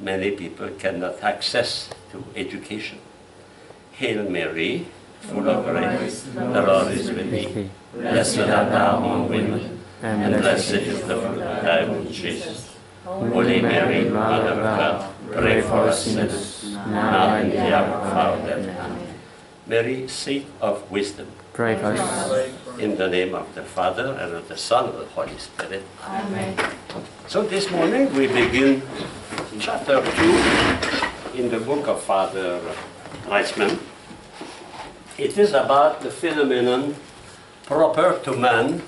many people cannot access to education. Hail Mary, full of grace, the Lord is with thee. Blessed art thou among women, and blessed is the fruit of thy womb, Jesus. Holy Mary, Mother of God, pray for us sinners, now and in the hour of our death. Amen. Mary, seat of wisdom, Pray for us. in the name of the Father, and of the Son, and of the Holy Spirit. Amen. So this morning we begin chapter 2 in the book of Father Reisman. It is about the phenomenon proper to man,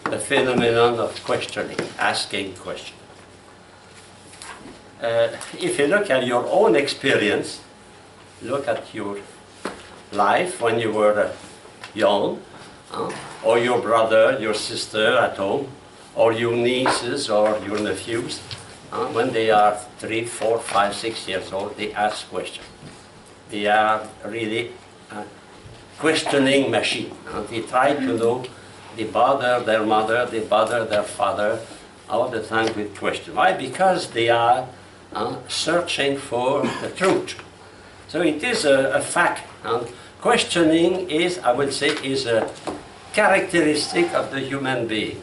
the phenomenon of questioning, asking questions. If you look at your own experience, look at your life when you were young, or your brother, your sister at home, or your nieces or your nephews, when they are 3, 4, 5, 6 years old, they ask questions. They are really questioning machine. They try to know, they bother their mother, they bother their father all the time with questions. Why? Because they are searching for the truth. So it is a fact. Questioning is, I would say, is a characteristic of the human being.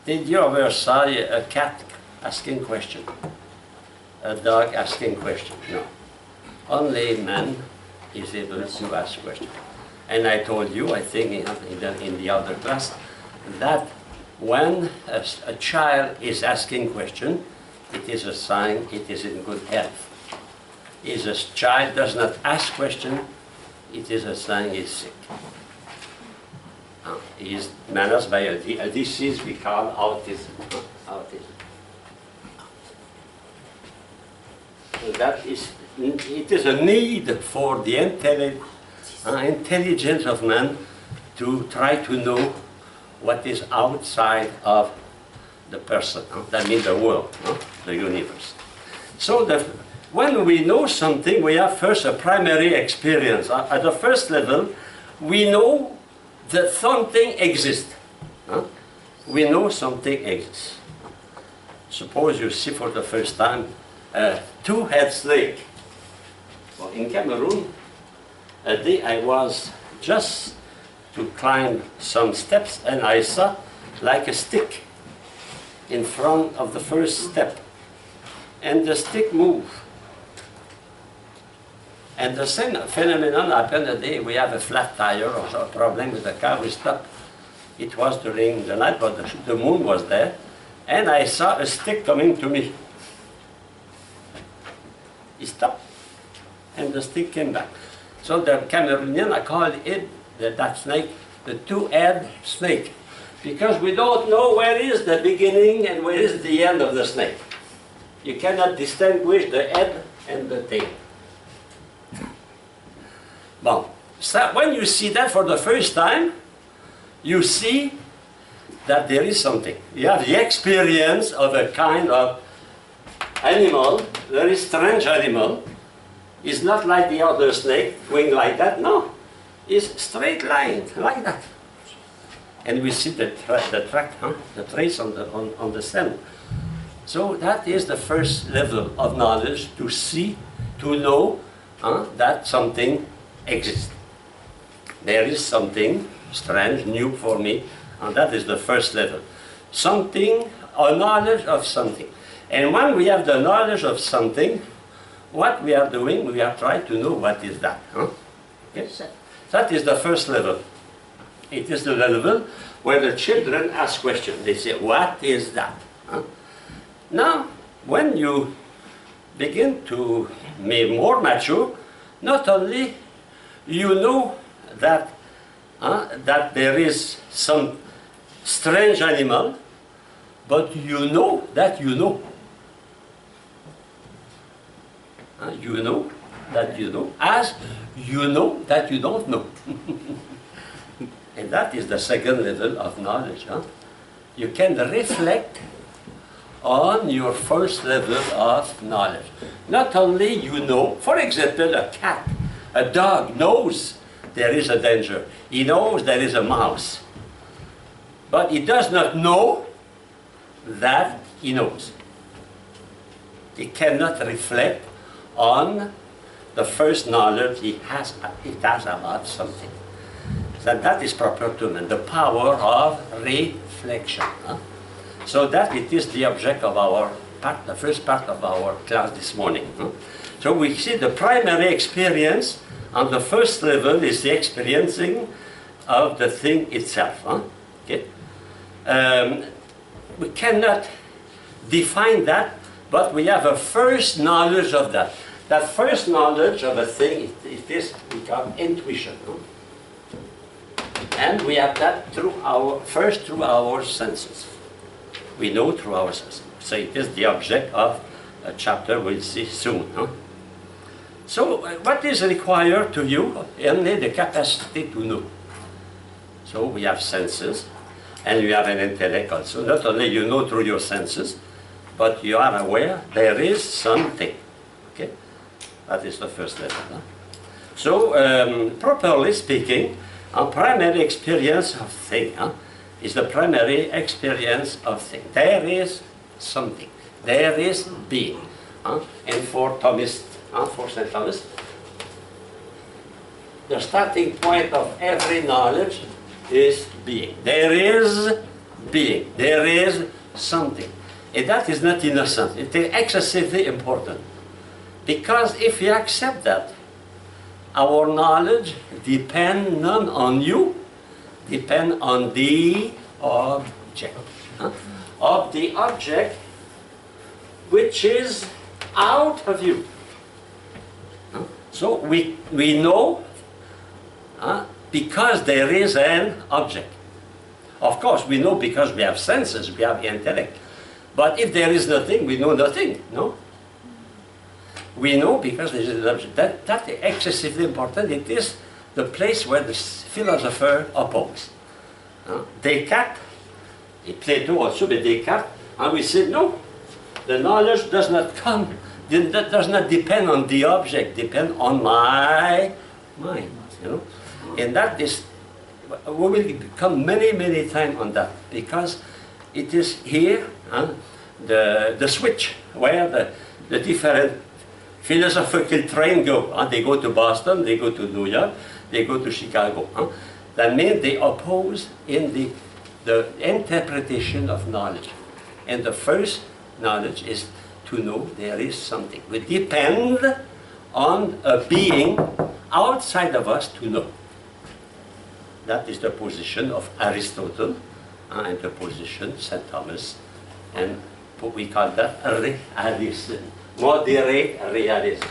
Did you ever see a cat asking questions? A dog asking questions? No. Only man is able to ask questions. And I told you, I think in the other class, that when a child is asking questions, it is a sign it is in good health. If a child does not ask questions, it is a sign he is sick. He is managed by a disease we call autism. So that is, it is a need for the intelligence of man to try to know what is outside of the person, that means the world, the universe. So when we know something, we have first a primary experience. At the first level, we know that something exists. We know something exists. Suppose you see for the first time a two-head snake. Well, in Cameroon, a day I was just to climb some steps and I saw like a stick in front of the first step. And the stick moved. And the same phenomenon happened the day we have a flat tire or a problem with the car, we stop. It was during the night, but the moon was there. And I saw a stick coming to me. He stopped, and the stick came back. So the Cameroonian, I called it, that snake, the two-head snake. Because we don't know where is the beginning and where is the end of the snake. You cannot distinguish the head and the tail. Bon. So when you see that for the first time, you see that there is something. You have the experience of a kind of animal, very strange animal. It's not like the other snake, going like that, no. It's straight line, like that. And we see the trace on the stem. So that is the first level of knowledge, to see, to know that something exists. There is something strange, new for me, and that is the first level. Something, a knowledge of something. And when we have the knowledge of something, what we are doing, we are trying to know what is that. Okay? That is the first level. It is the level where the children ask questions. They say, what is that? Now, when you begin to be more mature, not only you know that, that there is some strange animal, but you know that you know. You know that you know, as you know that you don't know. And that is the second level of knowledge. You can reflect on your first level of knowledge. Not only you know, for example, a cat, a dog knows there is a danger. He knows there is a mouse. But he does not know that he knows. He cannot reflect on the first knowledge he has about something. So that is proper to man, the power of reflection. Huh? So that it is the object of our part, the first part of our class this morning. Huh? So we see the primary experience on the first level is the experiencing of the thing itself. Huh? Okay? We cannot define that, but we have a first knowledge of that. That first knowledge of a thing, it is we call intuition. No? And we have that through our senses. We know through our senses. So it is the object of a chapter we'll see soon. No? So what is required to you? Only the capacity to know. So we have senses, and you have an intellect also. Not only you know through your senses, but you are aware there is something. Okay? That is the first level. Huh? So, properly speaking, a primary experience of thing is the primary experience of thing. There is something. There is being. And for Thomas, for St. Thomas, the starting point of every knowledge is being. There is being. There is something. And that is not innocent. It is excessively important. Because if you accept that, our knowledge depends not on you, depends on the object. Of the object which is out of you. So we know because there is an object. Of course, we know because we have senses, we have intellect. But if there is nothing, we know nothing, no? We know because there is an object. That is excessively important. It is the place where the philosopher opposes. Descartes, Plato also, but Descartes, and we said, no, the knowledge does not come, that does not depend on the object, depend on my mind, you know. And that is, we will come many times on that, because it is here, the switch, where the different philosophical train go. They go to Boston, they go to New York, they go to Chicago. That means they oppose in the interpretation of knowledge. And the first knowledge is to know there is something. We depend on a being outside of us to know. That is the position of Aristotle and the position of St. Thomas. And we call that realism, moderate realism.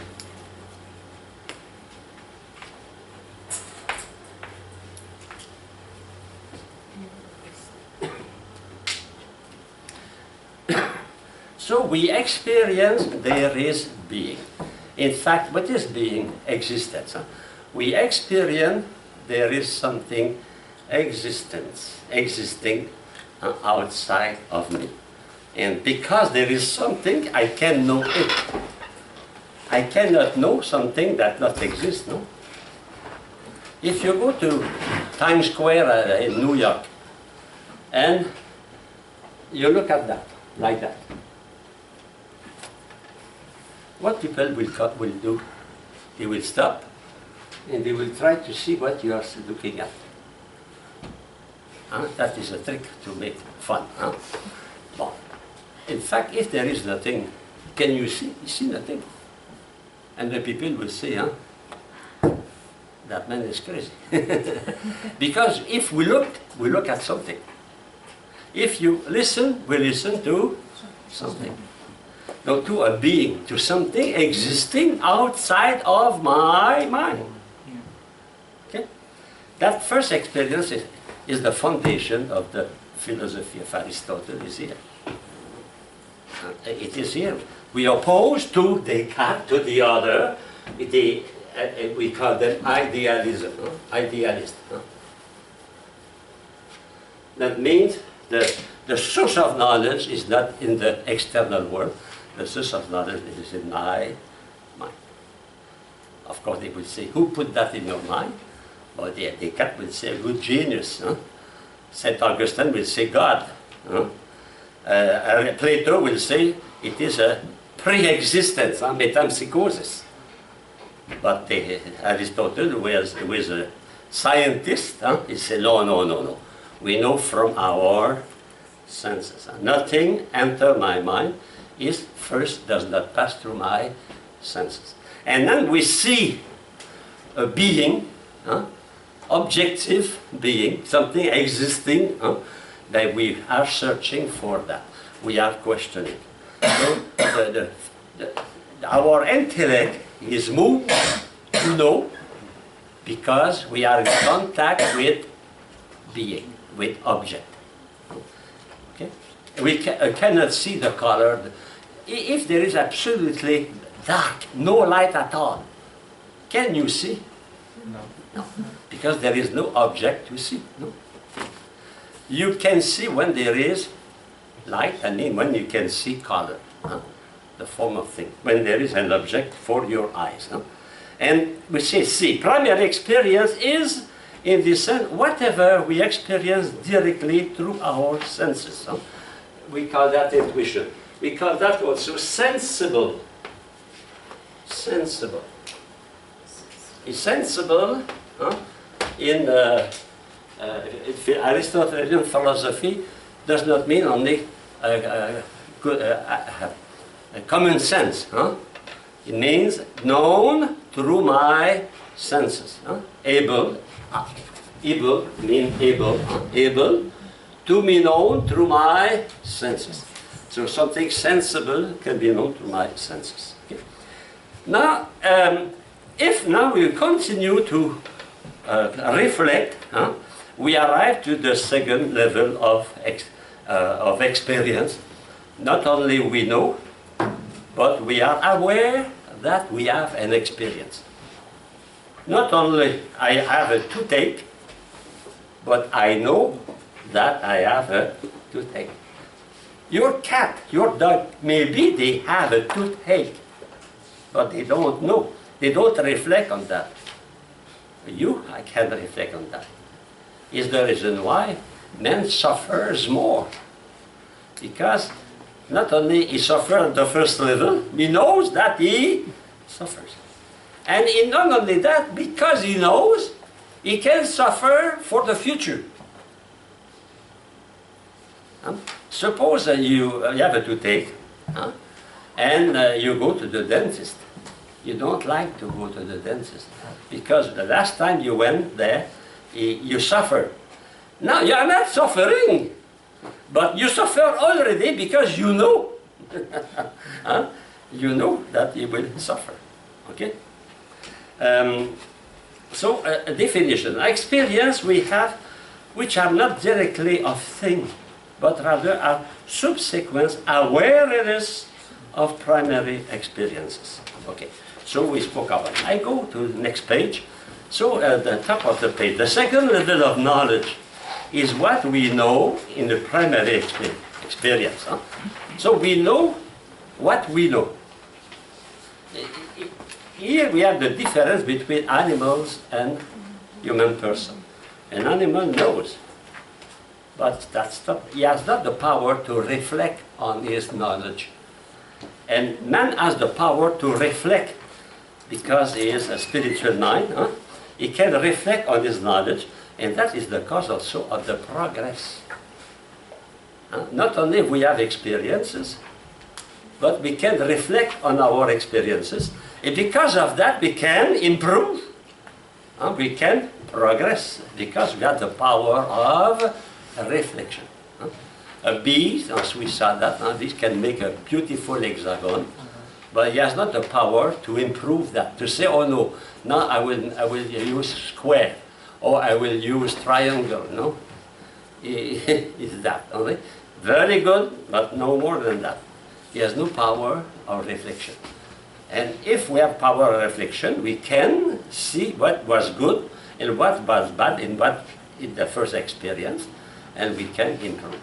So we experience there is being. In fact, what is being? Existence. We experience there is something existing outside of me. And because there is something, I can know it. I cannot know something that not exists, no? If you go to Times Square in New York, and you look at that, like that, what people will do? They will stop, and they will try to see what you are looking at. That is a trick to make fun. Bon. In fact, if there is nothing, can you see? You see nothing. And the people will say, that man is crazy. Because if we look at something. If you listen, we listen to something. No, to a being, to something existing outside of my mind. Okay? That first experience is the foundation of the philosophy of Aristotle is here. It is here. We oppose to Descartes, to the other, we call them idealism, idealist. That means the source of knowledge is not in the external world. The source of knowledge is in my mind. Of course, they will say, who put that in your mind? Well, Descartes will say, good genius. St. Augustine will say, God. Plato will say, it is a pre-existence, metempsychosis. But Aristotle, who was a scientist, he said, no, no, no, no. We know from our senses. Nothing enters my mind is first does not pass through my senses. And then we see a being, objective being, something existing, that we are searching for that. We are questioning. So our intellect is moved to know because we are in contact with being, with object. Okay? We cannot see the color. If there is absolutely dark, no light at all, can you see? No. No, because there is no object to see. No. You can see when there is light, and then when you can see color, the form of thing, when there is an object for your eyes. And we say, see, primary experience is, in this sense, whatever we experience directly through our senses. We call that intuition. We call that also sensible. Sensible. Is sensible in Aristotelian philosophy does not mean only common sense. It means known through my senses. Able means able to be known through my senses. So something sensible can be known through my senses. Okay. Now, if now we continue to reflect, we arrive to the second level of experience. Not only we know, but we are aware that we have an experience. Not only I have a toothache, but I know that I have a toothache. Your cat, your dog, maybe they have a toothache, but they don't know. They don't reflect on that. You, I can reflect on that. Is the reason why man suffers more. Because not only he suffers at the first level, he knows that he suffers. And not only that, because he knows, he can suffer for the future. Suppose you have a toothache, and you go to the dentist. You don't like to go to the dentist because the last time you went there, you suffered. Now you are not suffering, but you suffer already because you know. You know that you will suffer. Okay? So a definition. Experience we have which are not directly of thing, but rather are subsequent awareness of primary experiences. Okay. So we spoke about it. I go to the next page. So at the top of the page, the second level of knowledge is what we know in the primary experience. So we know what we know. Here we have the difference between animals and human person. An animal knows, but he has not the power to reflect on his knowledge. And man has the power to reflect because he is a spiritual mind. He can reflect on his knowledge, and that is the cause also of the progress. Not only we have experiences, but we can reflect on our experiences, and because of that we can improve. We can progress because we have the power of reflection. A bee, as we saw that, this can make a beautiful hexagon, but he has not the power to improve that. To say, oh no, now I will use square, or I will use triangle. No, it's that only. Very good, but no more than that. He has no power of reflection. And if we have power of reflection, we can see what was good and what was bad in the first experience, and we can improve.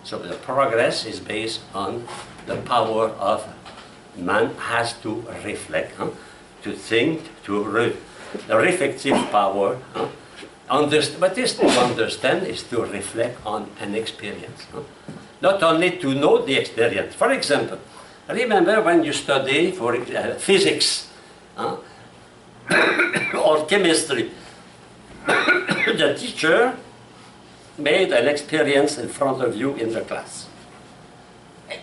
So the progress is based on the power of man has to reflect, to think, the reflective power. But is to understand is to reflect on an experience. Not only to know the experience. For example, Remember when you study for physics or chemistry, the teacher made an experience in front of you in the class.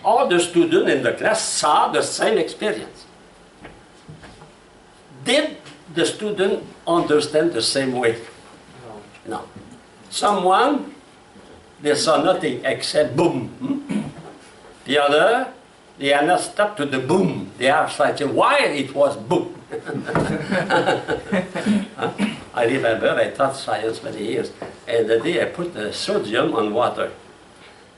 All the students in the class saw the same experience. Did the student understand the same way? No. Someone, they saw nothing except boom. The other, they are not stuck to the boom. They are saying why it was boom. I remember I taught science many years, and the day I put the sodium on water.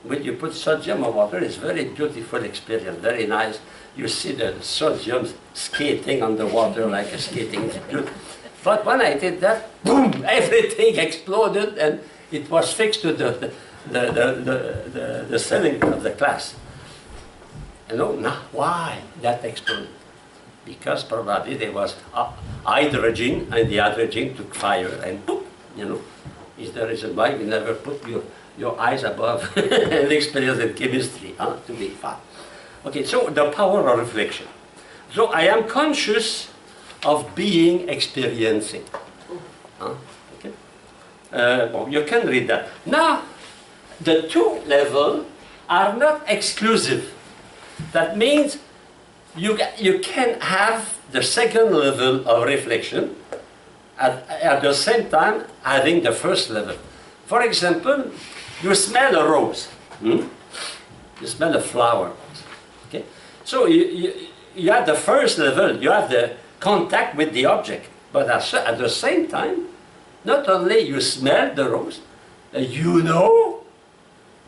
When you put sodium on water, it's a very beautiful experience, very nice. You see the sodium skating on the water like a skating. But when I did that, boom, everything exploded, and it was fixed to the ceiling of the class. You know, now why that exploded? Because probably there was hydrogen, and the hydrogen took fire, and boom, you know, is the reason why we never put your eyes above an experience in chemistry, to be fun. Okay, so the power of reflection. So I am conscious of being experiencing. Okay. Well, you can read that. Now, the two levels are not exclusive. That means you can have the second level of reflection at the same time having the first level. For example, you smell a rose. You smell a flower. Okay? So you have the first level, you have the contact with the object. But at the same time, not only you smell the rose, you know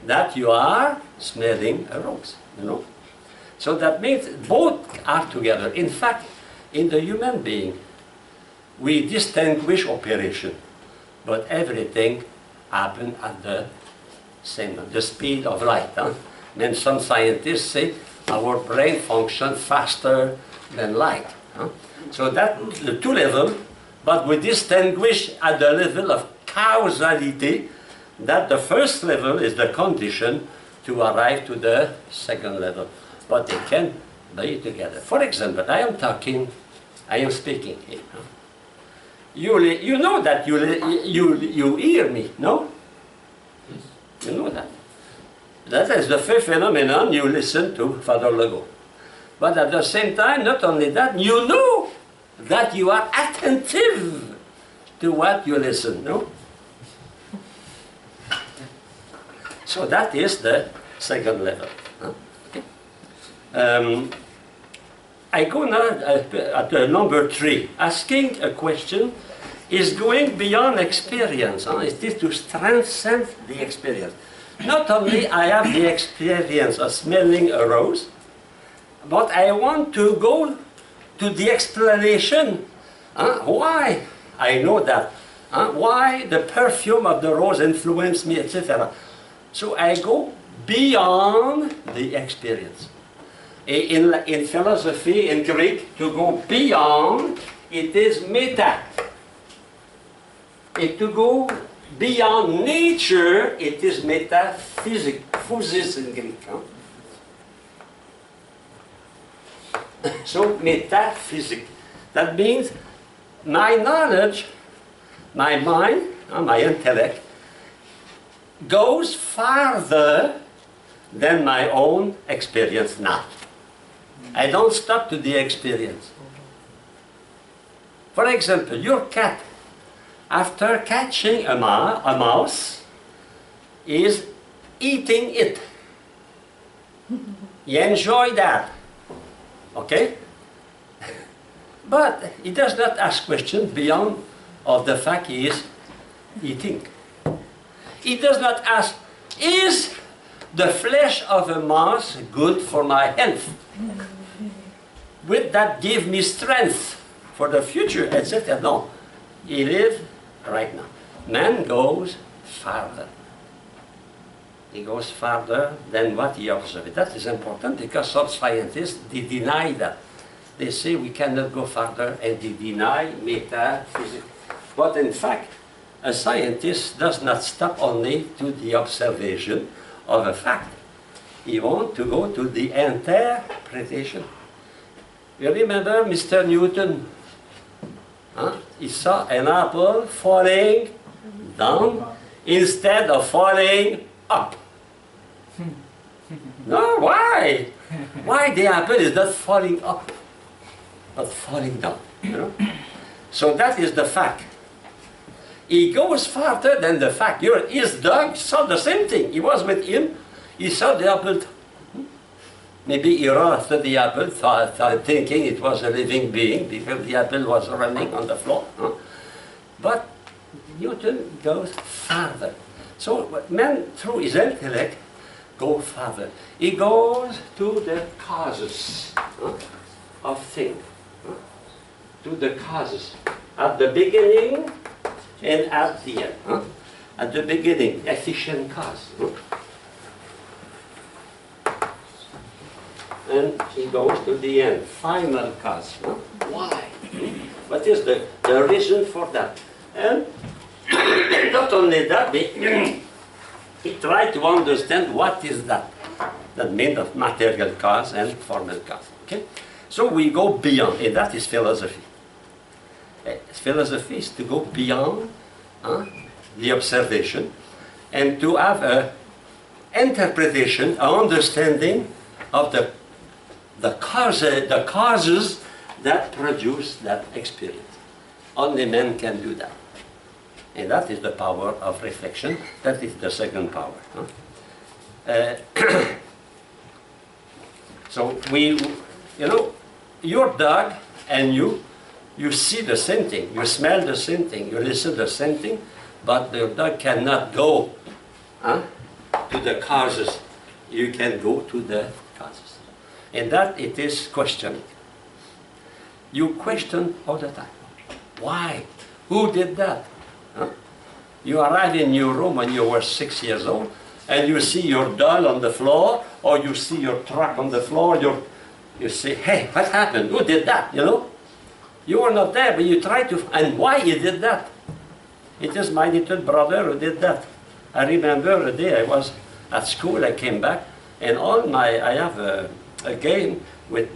that you are smelling a rose. You know? So that means both are together. In fact, in the human being, we distinguish operation, but everything happens at the same, the speed of light. Then some scientists say our brain functions faster than light. So that the two levels, but we distinguish at the level of causality that the first level is the condition to arrive to the second level. But they can be together. For example, I am speaking here. You know that you hear me, no? You know that. That is the first phenomenon you listen to Father Legault. But at the same time, not only that, you know that you are attentive to what you listen, no? So that is the second level. I go now at number 3. Asking a question is going beyond experience. It is to transcend the experience. Not only I have the experience of smelling a rose, but I want to go to the explanation. Why I know that. Why the perfume of the rose influenced me, etc. So I go beyond the experience. In philosophy, in Greek, to go beyond, it is meta. To go beyond nature, it is metaphysics, physis in Greek. So metaphysics. That means my knowledge, my mind, my intellect, goes farther than my own experience now. I don't stop to the experience. For example, your cat, after catching a mouse, is eating it. You enjoy that. Okay? But he does not ask questions beyond of the fact he is eating. He does not ask, is the flesh of a mouse good for my health? Would that give me strength for the future, etc.? No. He lives right now. Man goes farther. He goes farther than what he observed. That is important because some scientists, they deny that. They say we cannot go farther, and they deny metaphysics. But in fact, a scientist does not stop only to the observation of a fact. He wants to go to the interpretation interpretation. You remember Mr. Newton? Huh? He saw an apple falling down instead of falling up. No, why? Why the apple is not falling up, but falling down? You know? So that is the fact. He goes farther than the fact. His dog saw the same thing. He was with him. He saw the apple. Maybe he ran after the apple, thinking it was a living being because the apple was running on the floor. Huh? But Newton goes farther. So man, through his intellect, go farther. He goes to the causes of things. To the causes. At the beginning and at the end. At the beginning, efficient cause. And he goes to the end, final cause. Why? What is the reason for that? And not only that, he tried to understand what is that. That means of material cause and formal cause. Okay? So we go beyond, and that is philosophy. Philosophy is to go beyond the observation and to have an interpretation, an understanding of the causes that produce that experience. Only man can do that. And that is the power of reflection. That is the second power. So your dog and you see the same thing, you smell the same thing, you listen to the same thing, but the dog cannot go to the causes. You can go to the causes. And that it is questioning. You question all the time. Why? Who did that? You arrive in your room when you were 6 years old, and you see your doll on the floor, or you see your truck on the floor, you say, hey, what happened? Who did that? You know? You were not there, but you try to, and why you did that? It is my little brother who did that. I remember a day I was at school, I came back, and I have a game with,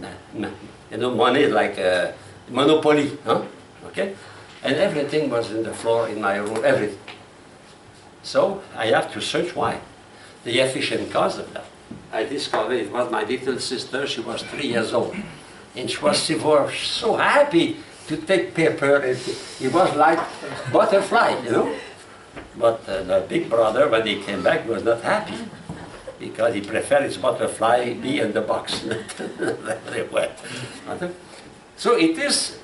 money like Monopoly, okay? And everything was in the floor in my room, everything. So I have to search why. The efficient cause of that. I discovered it was my little sister, she was 3 years old. And she was so happy to take paper. It was like butterfly, you know. But the big brother, when he came back, was not happy because he preferred his butterfly be in the box. Very well. So it is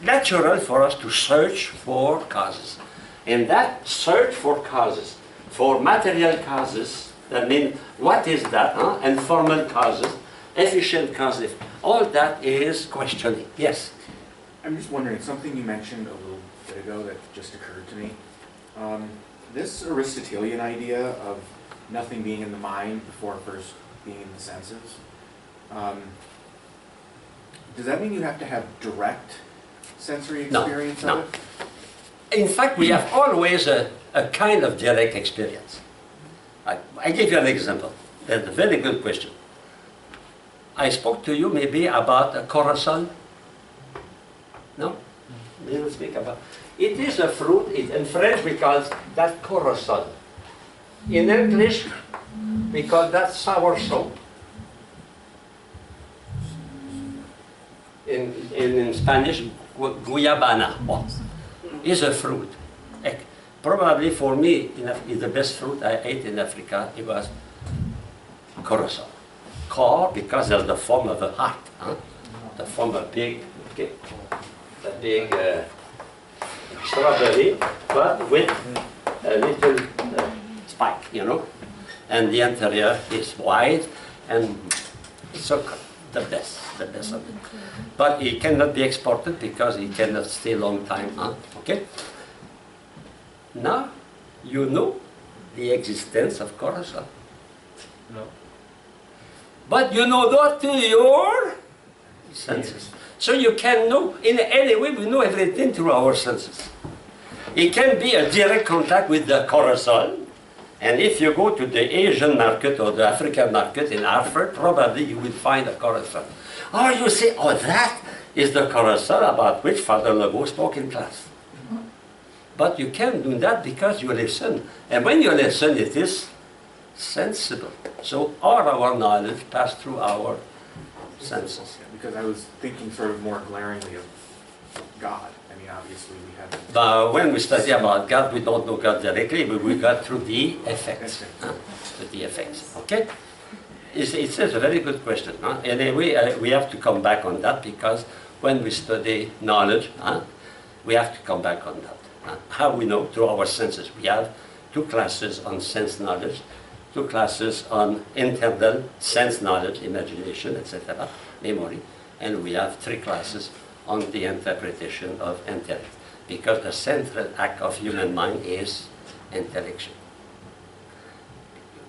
natural for us to search for causes. And that search for causes, for material causes, that means what is that, and formal causes, efficient causes, all that is questioning. Yes? I'm just wondering, something you mentioned a little bit ago that just occurred to me. This Aristotelian idea of nothing being in the mind before first being in the senses, does that mean you have to have direct sensory experience of it? In fact, we have always a kind of direct experience. I give you an example. That's a very good question. I spoke to you maybe about a corosol. No? We didn't speak about. It is a fruit. In French we call that corosol. In English we call that sour soap. In Spanish, guayabana. Is a fruit. Probably for me, is the best fruit I ate in Africa. It was corosol. Cor, because of the form of a heart, the form of a big, strawberry, but with a little spike, you know. And the interior is white, and so the best of it. But it cannot be exported because it cannot stay a long time, okay? Now, you know the existence of corosol. No. But you know that to your senses. So you can know, in any way, we know everything through our senses. It can be a direct contact with the corosol, And if you go to the Asian market or the African market in Hartford, probably you will find a carousel. Or you say, oh, that is the carousel about which Father Legault spoke in class. But you can't do that because you listen. And when you listen, it is sensible. So all our knowledge passes through our senses. Yeah, because I was thinking sort of more glaringly of God. I mean, obviously we have... But when we study about God, we don't know God directly, but we got through the effects. Through the effects, okay? It's a very good question. Anyway, we have to come back on that because when we study knowledge, we have to come back on that. How we know? Through our senses. We have 2 classes on sense knowledge, 2 classes on internal sense knowledge, imagination, etc., memory, and we have 3 classes on the interpretation of intellect, because the central act of human mind is intellection.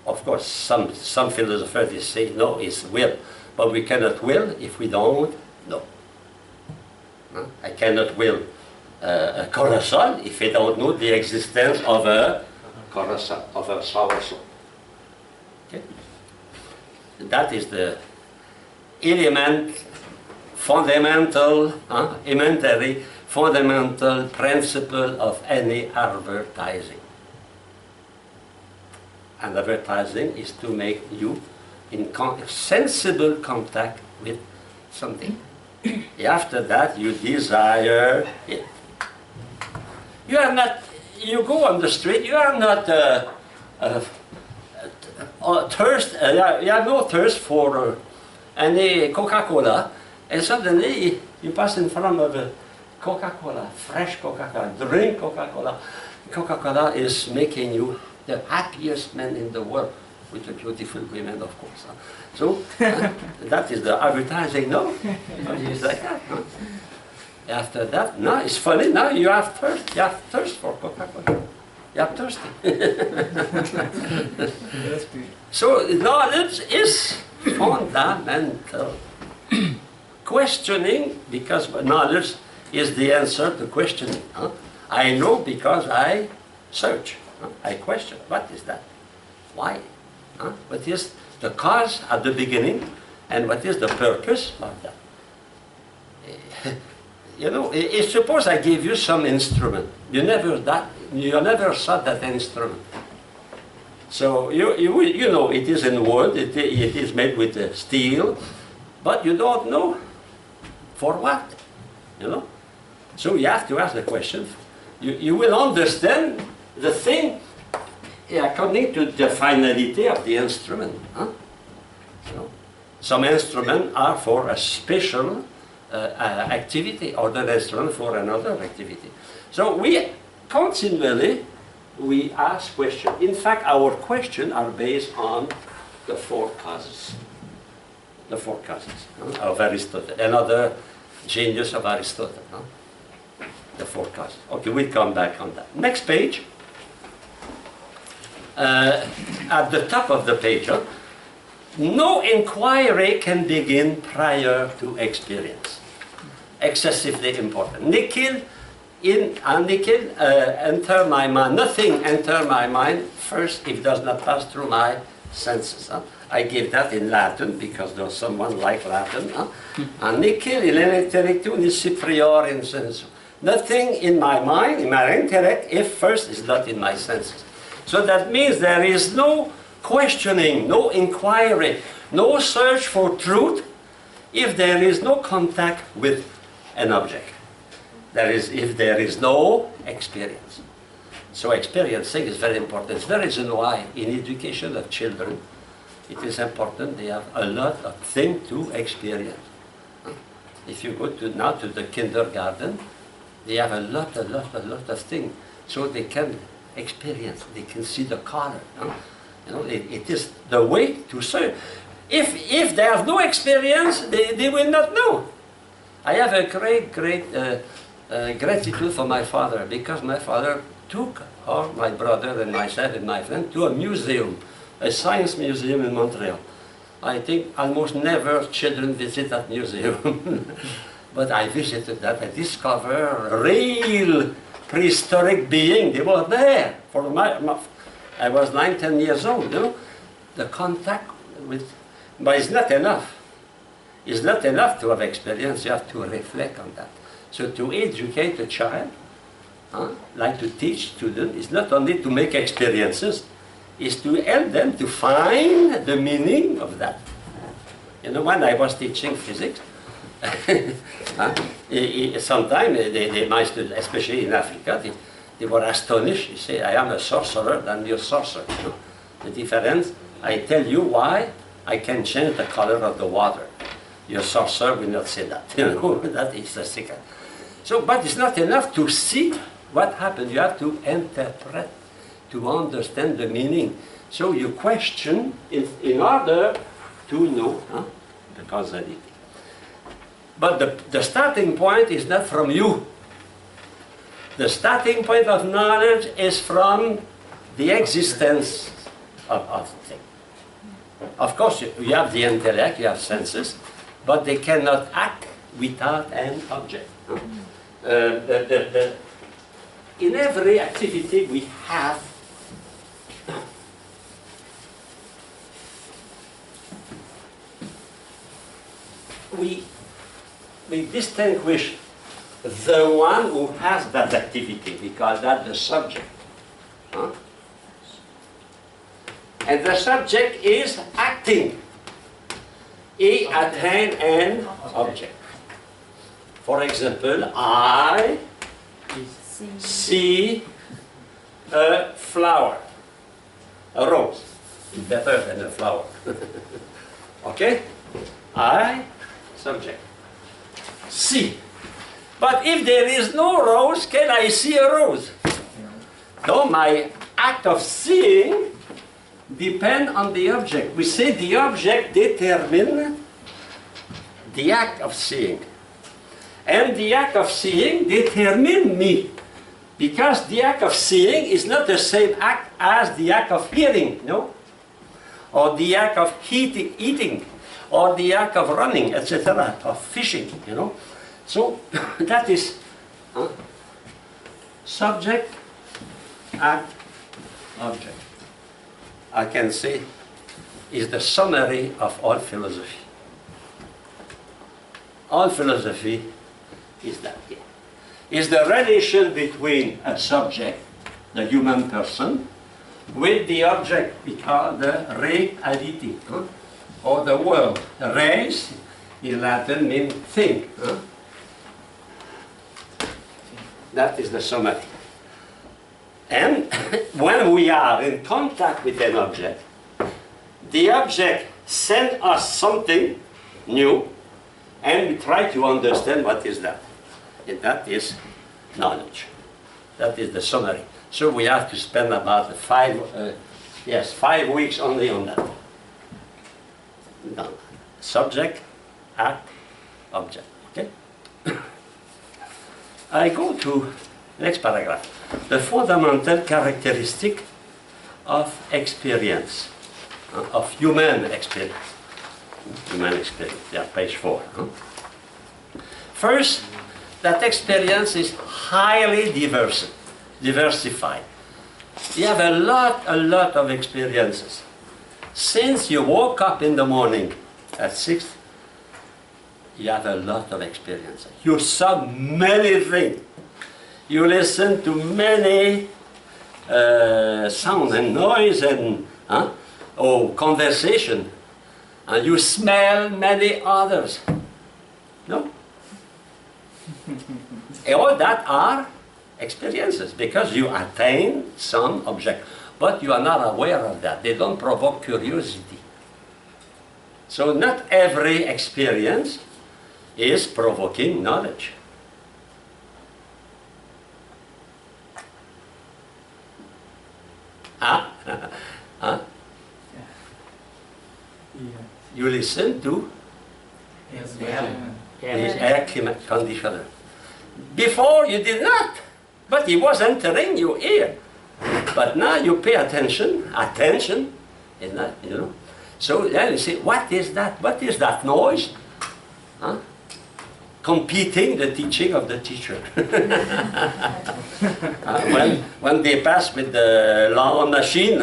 Of course, some philosophers say no, it's will, but we cannot will if we don't know. I cannot will a carousel if I don't know the existence of a carousel, of a soursop. Okay? That is the fundamental principle of any advertising. And advertising is to make you in sensible contact with something. After that, you desire it. You are not, you go on the street, you are not thirst, you have no thirst for any Coca-Cola, and suddenly you pass in front of a Coca-Cola, fresh Coca-Cola, drink Coca-Cola. Coca-Cola is making you the happiest man in the world, with the beautiful women, of course. So, that is the advertising, no? It's like that, no? After that, no, it's funny, now you have thirst for Coca-Cola. You are thirsty. So, knowledge is fundamental. Questioning, because knowledge is the answer to questioning. I know because I search. I question. What is that? Why? What is the cause at the beginning, and what is the purpose of that? You know, if suppose I give you some instrument, you never saw that instrument. So you know it is in wood, it is made with steel, but you don't know for what, you know. So you have to ask the question. You will understand the thing according to the finality of the instrument. You know, some instruments are for a special activity, other instruments for another activity. So we continually ask questions. In fact, our questions are based on the 4 causes. The 4 causes of Aristotle, another genius of Aristotle. The 4 causes. Okay, we'll come back on that. Next page. At the top of the page, no inquiry can begin prior to experience. Excessively important. Enter my mind. Nothing enter my mind first if it does not pass through my senses. I give that in Latin because there's someone like Latin. Nihil in intellectu nisi prior in sensu. Nothing in my mind, in my intellect, if first is not in my senses. So that means there is no questioning, no inquiry, no search for truth if there is no contact with an object. That is, if there is no experience. So experiencing is very important. It's the reason why in education of children, it is important they have a lot of things to experience. If you go now to the kindergarten, they have a lot of things. So they can experience, they can see the color. You know, it is the way to serve. If they have no experience, they will not know. I have a great gratitude for my father, because my father took my brother and myself and my friend to a museum, a science museum in Montreal. I think almost never children visit that museum. But I visited that. I discovered a real prehistoric being. They were there for I was 9, 10 years old, you know. The contact with, but it's not enough. It's not enough to have experience, you have to reflect on that. So to educate a child, like to teach students, is not only to make experiences, is to help them to find the meaning of that. You know, when I was teaching physics, sometimes my students, especially in Africa, they were astonished. They say, I am a sorcerer than your sorcerer. You know, the difference, I tell you why I can change the color of the water. Your sorcerer will not say that. You know, that is the secret. So, but it's not enough to see what happened. You have to interpret, to understand the meaning. So you question in order to know the causality. But the starting point is not from you. The starting point of knowledge is from the existence of things. Of course, you have the intellect, you have senses, but they cannot act without an object. In every activity we have we distinguish the one who has that activity. We call that the subject. And the subject is acting. He attains an object. For example, I see a flower, a rose. It's better than a flower. Okay? I, subject. See. But if there is no rose, can I see a rose? No, my act of seeing depends on the object. We say the object determines the act of seeing. And the act of seeing determines me. Because the act of seeing is not the same act as the act of hearing, no? Or the act of eating, or the act of running, etc., of fishing, you know. So that is subject, act, object. I can say is the summary of all philosophy. All philosophy is that. Is the relation between a subject, the human person, with the object we call the reality, or the world. Res in Latin means thing. That is the summary. And when we are in contact with an object, the object sends us something new, and we try to understand what is that. And that is knowledge. That is the summary. So we have to spend about 5 weeks only on that. No. Subject, act, object. Okay? I go to next paragraph. The fundamental characteristic of experience, of human experience. Human experience, yeah, page 4. First, that experience is highly diversified. You have a lot of experiences. Since you woke up in the morning at 6, you have a lot of experiences. You saw many things. You listen to many sound and noise and conversation. And you smell many others. No? All that are experiences because you attain some object. But you are not aware of that. They don't provoke curiosity. So not every experience is provoking knowledge. You listen to his air conditioner. Before you did not, but he was entering your ear. But now you pay attention is not, you know. So then you say, what is that? What is that noise? competing the teaching of the teacher. When they pass with the lawn machine,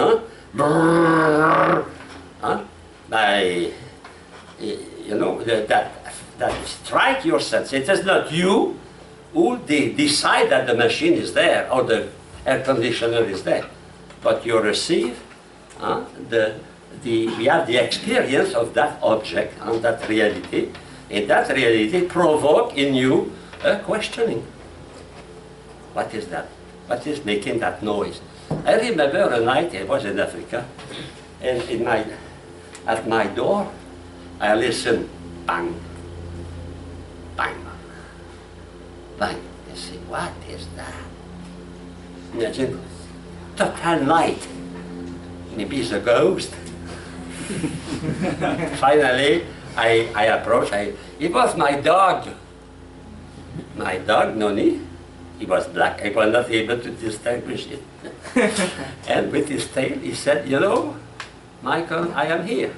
that strike your sense. It is not you who decide that the machine is there or the air conditioner is there, but you receive we have the experience of that object and that reality, and that reality provoke in you a questioning. What is that? What is making that noise? I remember a night I was in Africa, and at my door, I listened, bang, bang, bang. I say, what is that? Imagine, total night. Maybe it's a ghost. Finally, I approached. It was my dog. My dog, Noni. He was black. I was not able to distinguish it. And with his tail, he said, you know, Michael, I am here.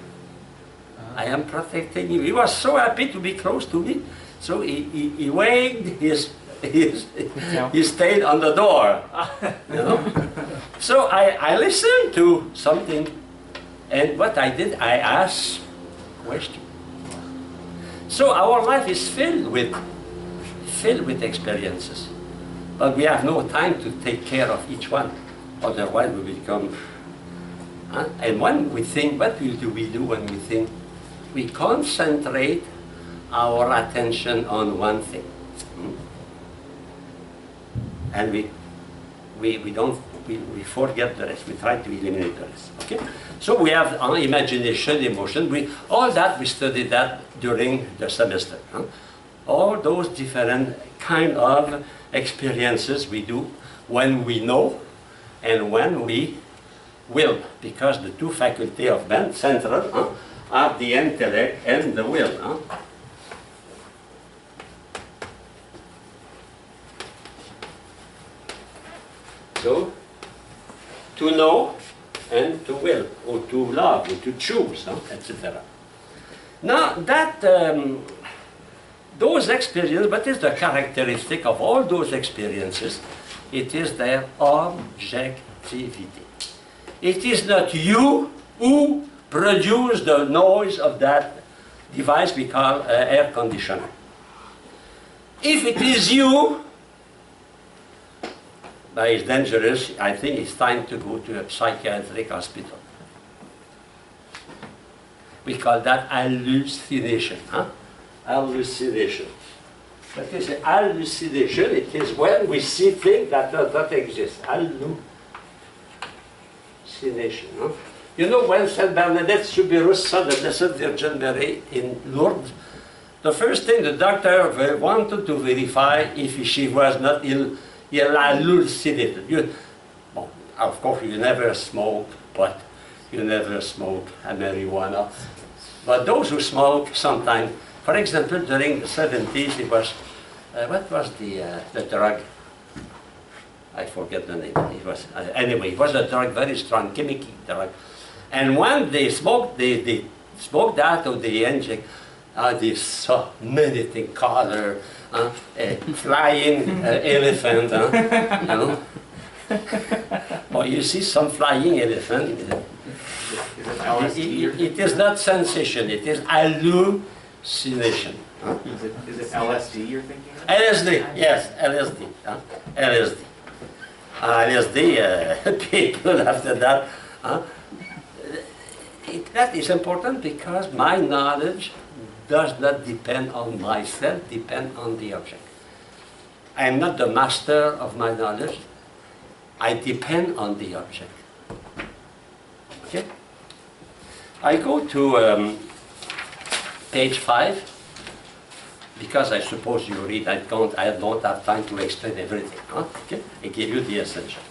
I am protecting you. He was so happy to be close to me. So he waved his tail on the door. You know? So I listened to something. And what I did, I asked questions. So our life is filled with experiences. But we have no time to take care of each one. Otherwise we become... And when we think, what do we do when we think? We concentrate our attention on one thing. And we forget the rest. We try to eliminate the rest. Okay? So we have imagination, emotion. All that, we studied that during the semester. All those different kind of experiences we do when we know and when we will, because the two faculties of man, central, are the intellect and the will. So, to know and to will, or to love, or to choose, etc. Now, those experiences, what is the characteristic of all those experiences? It is their objectivity. It is not you who produce the noise of that device we call air conditioner. If it is you, but it's dangerous, I think it's time to go to a psychiatric hospital. We call that hallucination. Hallucination. But it's an hallucination, it is when we see things that do not exist. Hallucination. You know, when Saint Bernadette Soubirous saw the Blessed Virgin Mary in Lourdes, the first thing the doctor wanted to verify if she was not hallucinated. Of course, you never smoke pot, you never smoke marijuana. But those who smoke sometimes, for example, during the 70s, it was, what was the drug? I forget the name. It was, anyway, it was a drug, very strong, chemical drug. And when they smoked, they smoked that or they inject, they saw many things, color, flying elephant, you know. Or you see some flying elephant. It is not sensation, it is hallucination. Is it LSD you're thinking of? LSD, yes, LSD. LSD. LSD, people after that. That is important because my knowledge does not depend on myself, depend on the object. I am not the master of my knowledge. I depend on the object. Okay? I go to page 5 because I suppose you read. I don't have time to explain everything. Huh? Okay? I give you the essential.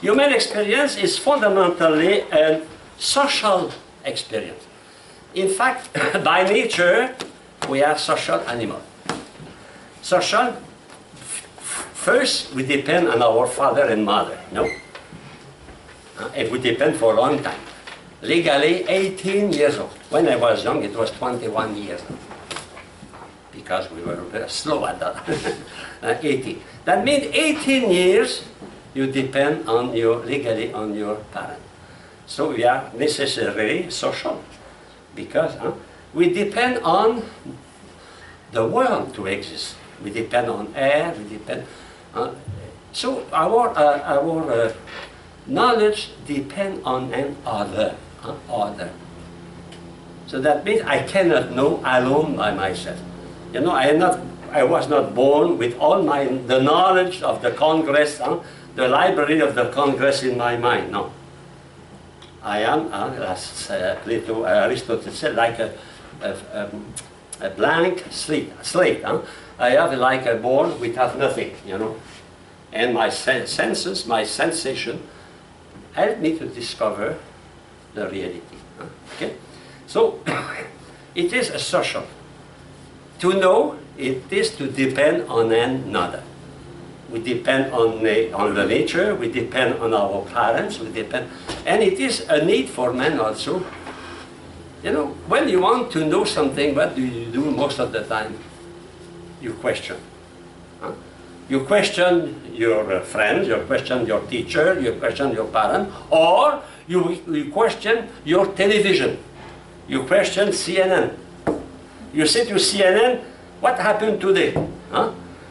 Human experience is fundamentally a social experience. In fact, by nature, we are social animals. Social, first, we depend on our father and mother, no? And we depend for a long time. Legally, 18 years old. When I was young, it was 21 years old. because we were very slow at that. 18. That means 18 years you depend on legally on your parent. So we are necessarily social because we depend on the world to exist. We depend on air, we depend on... So our knowledge depends on an other. So that means I cannot know alone by myself. You know, I was not born with all the knowledge of the Congress, the library of the Congress in my mind. No. I am, as Aristotle said, like a blank slate. I have like a board without nothing, you know. And my senses, my sensation, help me to discover the reality. Okay? So, it is a social. To know, it is to depend on another. We depend on the nature, we depend on our parents, we depend... And it is a need for men also. You know, when you want to know something, what do you do most of the time? You question. You question your friends, you question your teacher, you question your parent, or you question your television. You question CNN. You say to CNN, what happened today?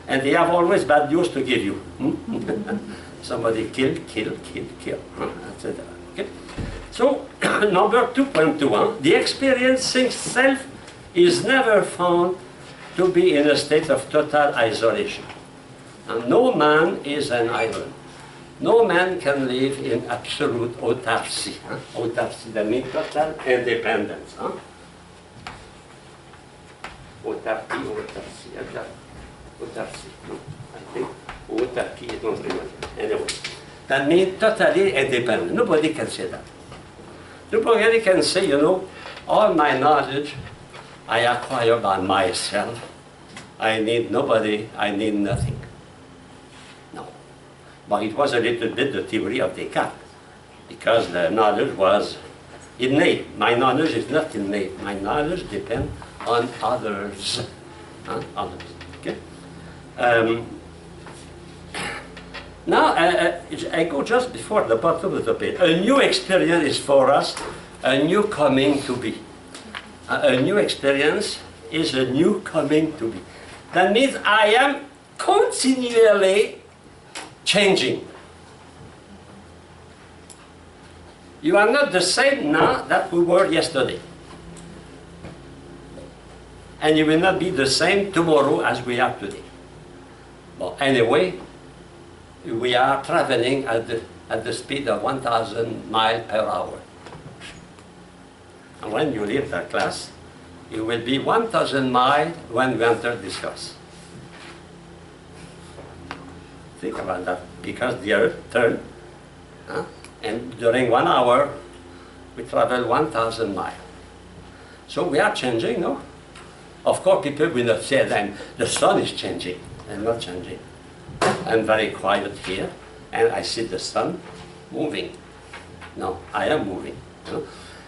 And they have always bad news to give you. Somebody kill. That's it. Okay? So, number 2.2, the experiencing self is never found to be in a state of total isolation. And no man is an island. No man can live in absolute autarky. Autarky, that means total independence. Autarky. I think autarky, I don't remember. Anyway, that means totally independent. Nobody can say that. Nobody can say, you know, all my knowledge I acquire by myself. I need nobody, I need nothing. No. But it was a little bit the theory of Descartes, because the knowledge was innate. My knowledge is not innate. My knowledge depends on others. Others. Okay? Now, I go just before the bottom of the page. A new experience is for us a new coming to be. A new experience is a new coming to be. That means I am continually changing. You are not the same now that we were yesterday. And you will not be the same tomorrow as we are today. Well, anyway, we are traveling at the speed of 1,000 miles per hour. And when you leave that class, you will be 1,000 miles when we enter this class. Think about that, because the earth turns, and during 1 hour, we travel 1,000 miles. So we are changing, no? Of course, people will not say then, the sun is changing. I'm not changing. I'm very quiet here, and I see the sun moving. No, I am moving. You know?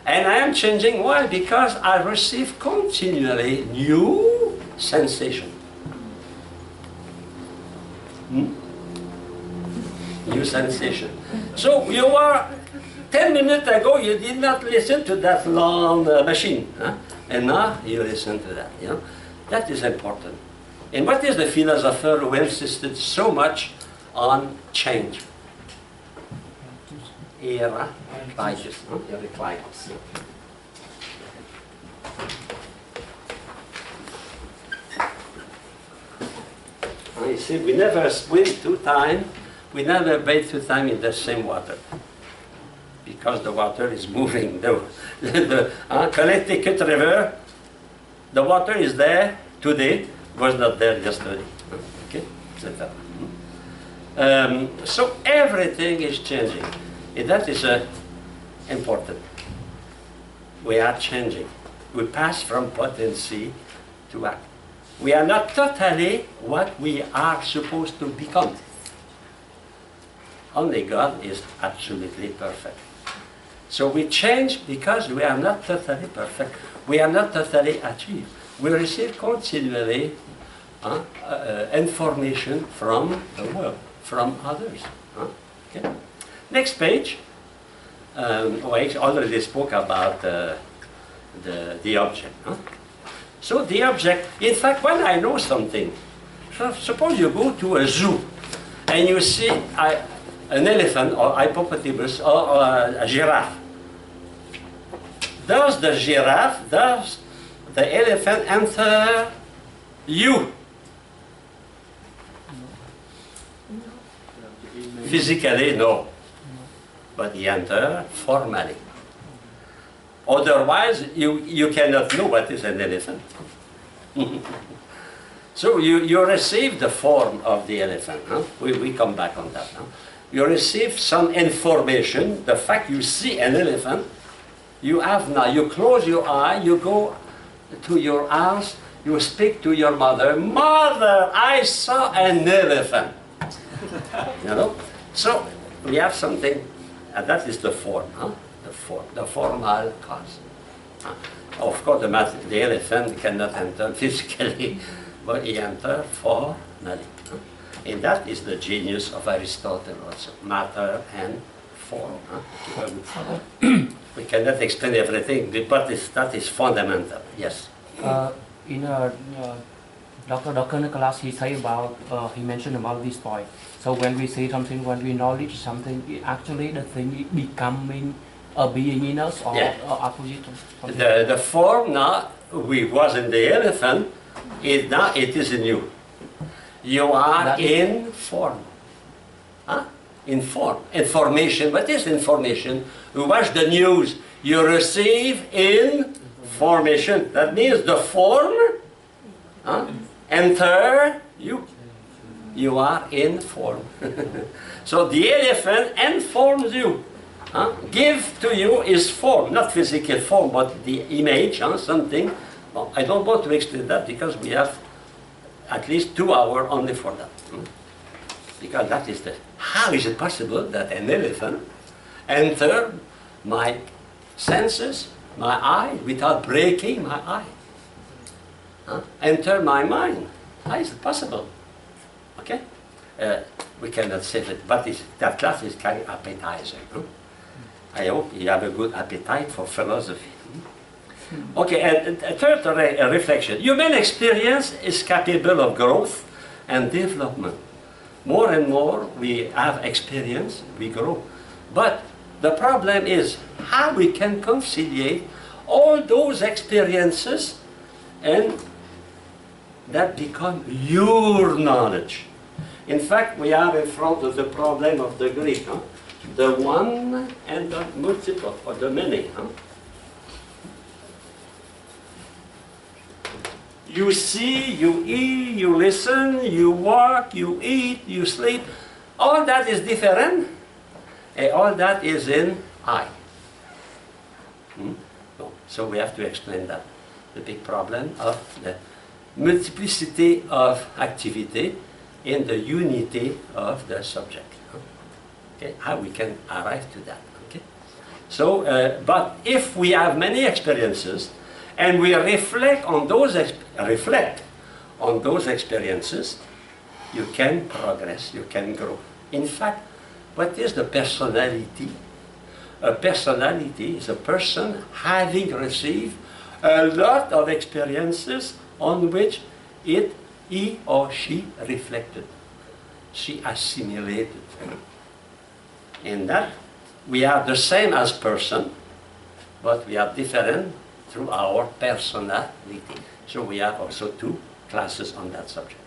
And I am changing. Why? Because I receive continually new sensation. New sensation. So you were 10 minutes ago, you did not listen to that long machine, and now you listen to that. You know, that is important. And what is the philosopher who insisted so much on change? Heraclitus. Heraclitus. You see, we never swim 2 times, we never bathe 2 times in the same water. Because the water is moving. The Connecticut River, the water is there today, was not there yesterday. Okay? So everything is changing. And that is important. We are changing. We pass from potency to act. We are not totally what we are supposed to become. Only God is absolutely perfect. So we change because we are not totally perfect. We are not totally achieved. we receive continually information from the world, from others. Okay. Next page. I already spoke about the object. So the object, in fact, when I know something, so suppose you go to a zoo and you see an elephant or hippopotamus or a giraffe. Does the giraffe, does the elephant enter you? Physically, no. But he enters formally. Otherwise, you cannot know what is an elephant. So you receive the form of the elephant. We come back on that. You receive some information. The fact you see an elephant, you have now, you close your eye, you go to your house, you speak to your mother, "Mother, I saw an elephant." You know? So we have something, and that is the form, the formal cause. Of course, the elephant cannot enter physically, but he enters formally. And that is the genius of Aristotle also, matter and form. We cannot explain everything, but that is fundamental, yes. In Dr. Nicholas, he mentioned about this point. So when we see something, when we knowledge something, actually the thing is becoming a being in us or opposite. The form now, was in the elephant, now it is in you. You are in form. In form. Information. What is information? You watch the news. You receive information. That means the form enter you. You are in form. So the elephant informs you. Give to you is form, not physical form, but the image, something. Well, I don't want to explain that because we have at least 2 hours only for that. Because that is how is it possible that an elephant enter my senses, my eye, without breaking my eye? Enter my mind. How is it possible? Okay? We cannot say that, but that class is kind of appetizing. I hope you have a good appetite for philosophy. Okay, and a third reflection. Human experience is capable of growth and development. More and more we have experience, we grow. But the problem is how we can conciliate all those experiences and that become your knowledge. In fact, we are in front of the problem of the Greek. The one and the multiple, or the many. You see, you eat, you listen, you walk, you eat, you sleep. All that is different. And all that is in I. So we have to explain that. The big problem of the multiplicity of activity in the unity of the subject. Okay, how we can arrive to that. Okay, so but if we have many experiences and we reflect on those experiences, you can progress, you can grow. In fact, what is the personality? A personality is a person having received a lot of experiences on which he or she reflected, she assimilated. In that, we are the same as person, but we are different through our personality. So we have also 2 classes on that subject.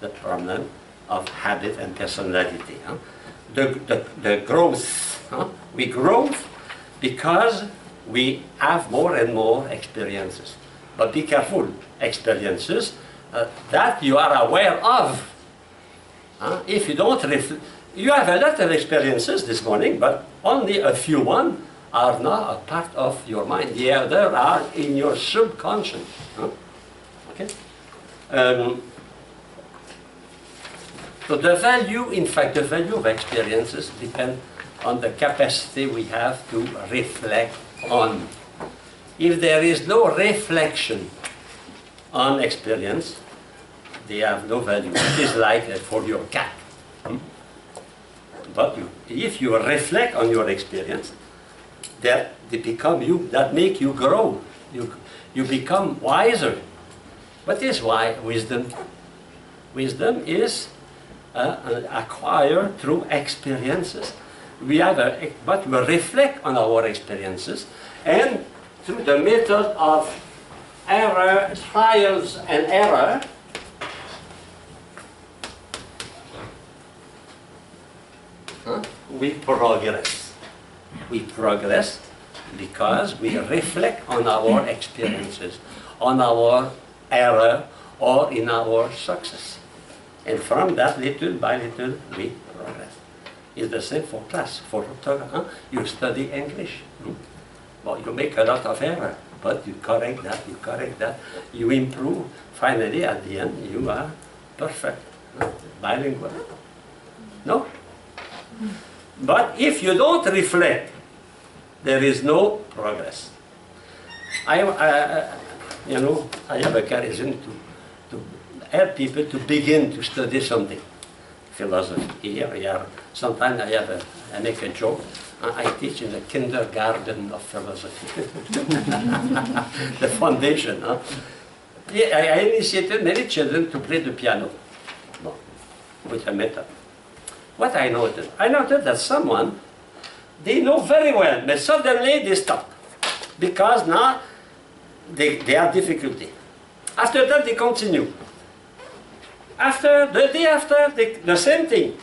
The problem of habit and personality. The growth. We grow because we have more and more experiences. But be careful, experiences that you are aware of. If you don't reflect, you have a lot of experiences this morning, but only a few are now a part of your mind. The other are in your subconscious. Okay? So the value, in fact, the value of experiences depend on the capacity we have to reflect on. If there is no reflection on experience, they have no value. It is like for your cat. But if you reflect on your experience, that they become you, that make you grow. You become wiser. What is why wisdom? Wisdom is acquired through experiences. But we reflect on our experiences, and through the method of error, trials and error, we progress. We progress because we reflect on our experiences, on our error, or in our success. And from that, little by little, we progress. It's the same for class. For you study English. Well, you make a lot of error, but you correct that, you improve. Finally, at the end, you are perfect, bilingual. No? But if you don't reflect, there is no progress. I have a charism to help people to begin to study something. Philosophy. Here, sometimes I make a joke. I teach in the kindergarten of philosophy. The foundation. I initiated many children to play the piano with a method. What I noted that someone, they know very well, but suddenly they stop. Because now they have difficulty. After that, they continue. After, the day after, the same thing.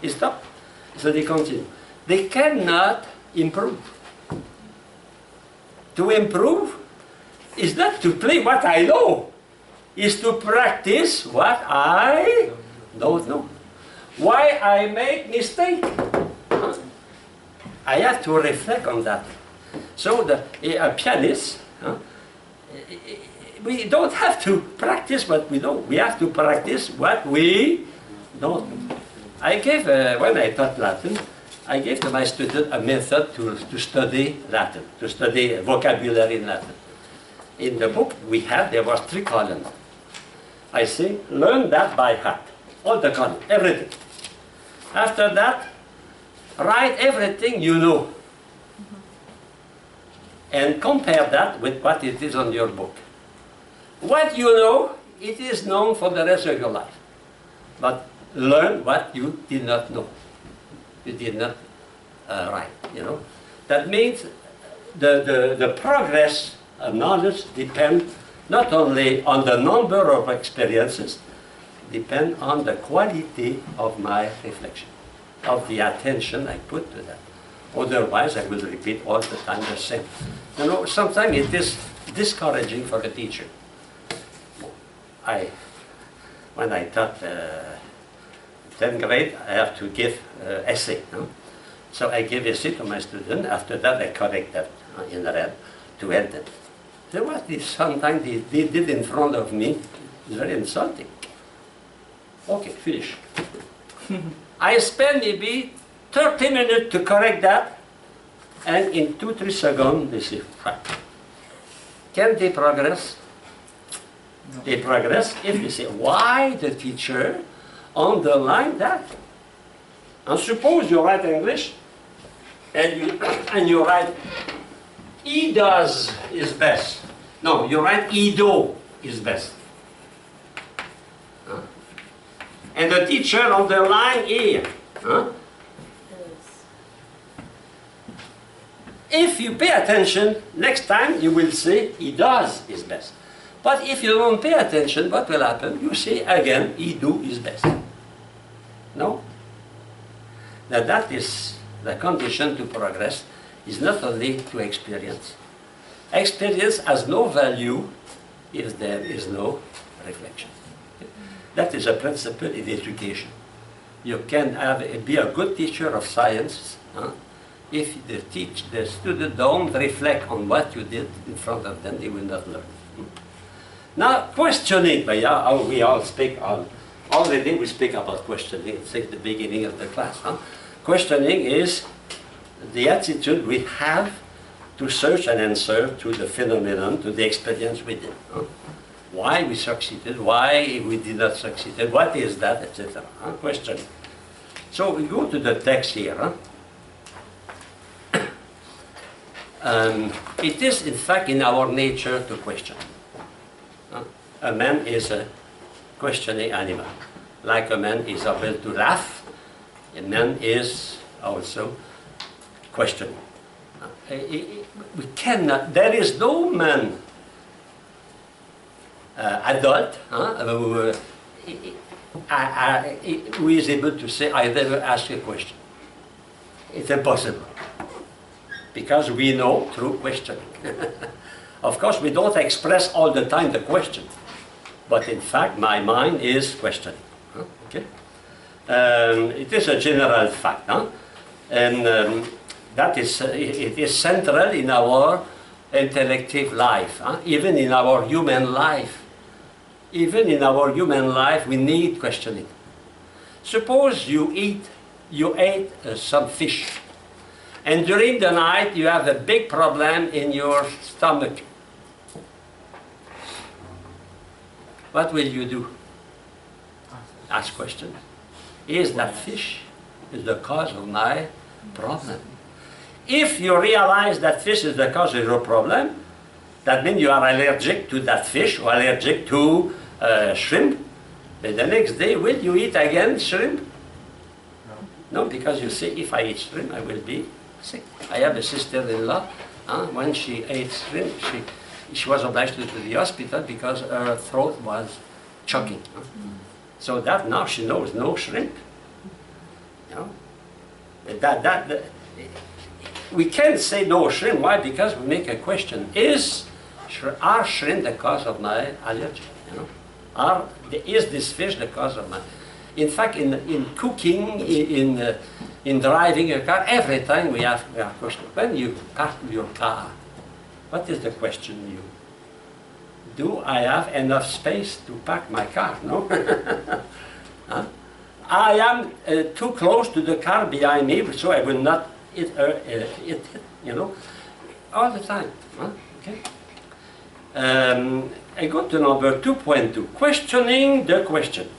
They stop. So they continue. They cannot improve. To improve is not to play what I know. Is to practice what I don't know. Why I make mistake. I have to reflect on that. So a pianist, we don't have to practice what we know. We have to practice what we don't know. I gave, when I taught Latin, I gave to my students a method to study Latin, to study vocabulary in Latin. In the book there was 3 columns. I say, learn that by heart. All the columns, everything. After that, write everything you know. And compare that with what it is on your book. What you know, it is known for the rest of your life. But learn what you did not know. You did not write, That means the progress of knowledge depends not only on the number of experiences, depend on the quality of my reflection, of the attention I put to that. Otherwise, I will repeat all the time the same. Sometimes it is discouraging for the teacher. When I taught 10th grade, I have to give essay. So I give essay to my student. After that, I correct that in red to help them. There was this sometimes they did in front of me. It's very insulting. Okay, finish. I spend maybe 30 minutes to correct that, and in 2-3 seconds they say, can they progress? No. They progress if they say, why the teacher underlined that? And suppose you write English, and you write, he does is best. No, you write, he do is best. And the teacher underline here. If you pay attention, next time you will say, he does is best. But if you don't pay attention, what will happen? You say again, he do is best. No? Now that is the condition to progress, is not only to experience. Experience has no value if there is no reflection. That is a principle in education. You can be a good teacher of science if the student don't reflect on what you did in front of them, they will not learn. Now, questioning, we all speak already we speak about questioning, it's at the beginning of the class. Questioning is the attitude we have to search an answer to the phenomenon, to the experience we did. Why we succeeded, why we did not succeed, what is that, etc. Questioning. So we go to the text here. It is in fact in our nature to question. A man is a questioning animal. Like a man is able to laugh, a man is also questioning. We cannot, there is no man, adult, who is able to say, I never ask a question. It's impossible. Because we know through questioning. Of course, we don't express all the time the question. But in fact, my mind is questioning. Okay? It is a general fact. And that is, it is central in our intellective life. Even in our human life. Even in our human life, we need questioning. Suppose you ate some fish. And during the night, you have a big problem in your stomach. What will you do? Ask questions. Is that fish is the cause of my problem? If you realize that fish is the cause of your problem, that means you are allergic to that fish or allergic to shrimp. Then the next day, will you eat again shrimp? No, because you say, if I eat shrimp, I will be sick. I have a sister-in-law, when she ate shrimp, she was obliged to go to the hospital because her throat was choking. So that now she knows no shrimp. You know? We can't say no shrimp. Why? Because we make a question. Are shrimp the cause of my allergy? You know? Is this fish the cause of my... In fact, in cooking, in driving a car, every time we have a question. When you park your car, what is the question you? Do I have enough space to park my car? No? I am too close to the car behind me, so I will not hit it, you know, all the time. Okay. I go to number 2.2, questioning the question.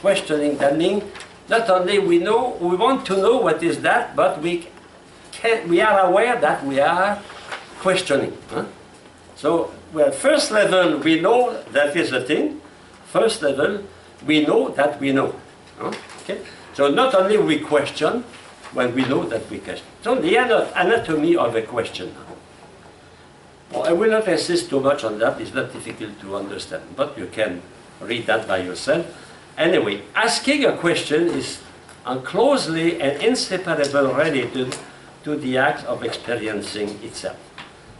Questioning, that means not only we want to know what is that, but we are aware that we are questioning. So, well, first level, we know that is a thing. First level, we know that we know. Okay? So not only we question, but we know that we question. So the anatomy of a question. Well, I will not insist too much on that. It's not difficult to understand, but you can read that by yourself. Anyway, asking a question is closely and inseparably related to the act of experiencing itself.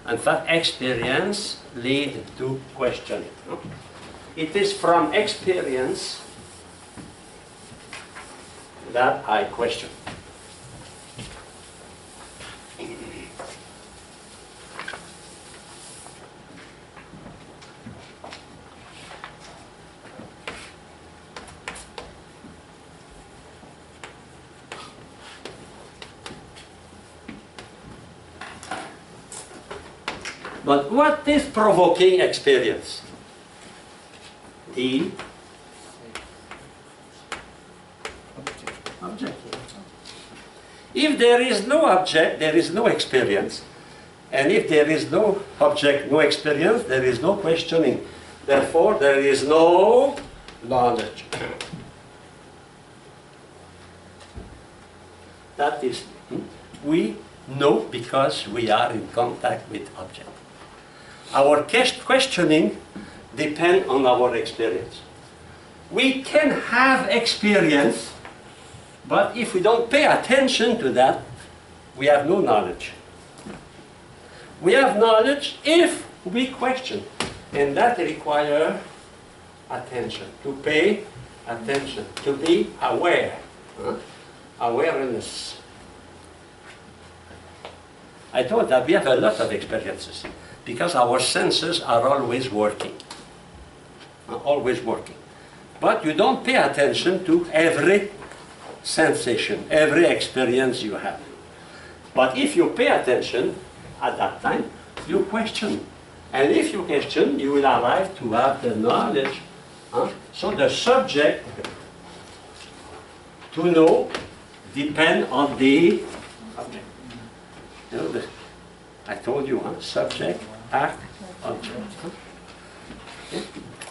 In fact, experience leads to questioning. It is from experience that I question. But what is provoking experience? The object. If there is no object, there is no experience. And if there is no object, no experience, there is no questioning. Therefore, there is no knowledge. That is, we know because we are in contact with object. Our questioning depends on our experience. We can have experience, but if we don't pay attention to that, we have no knowledge. We have knowledge if we question, and that requires attention, to pay attention, to be aware. Awareness. I thought that we have a lot of experiences because our senses are always working. Always working. But you don't pay attention to every sensation, every experience you have. But if you pay attention, at that time, you question. And if you question, you will arrive to have the knowledge. So the subject to know depend on the object. You know, I told you, subject, act, object. Okay?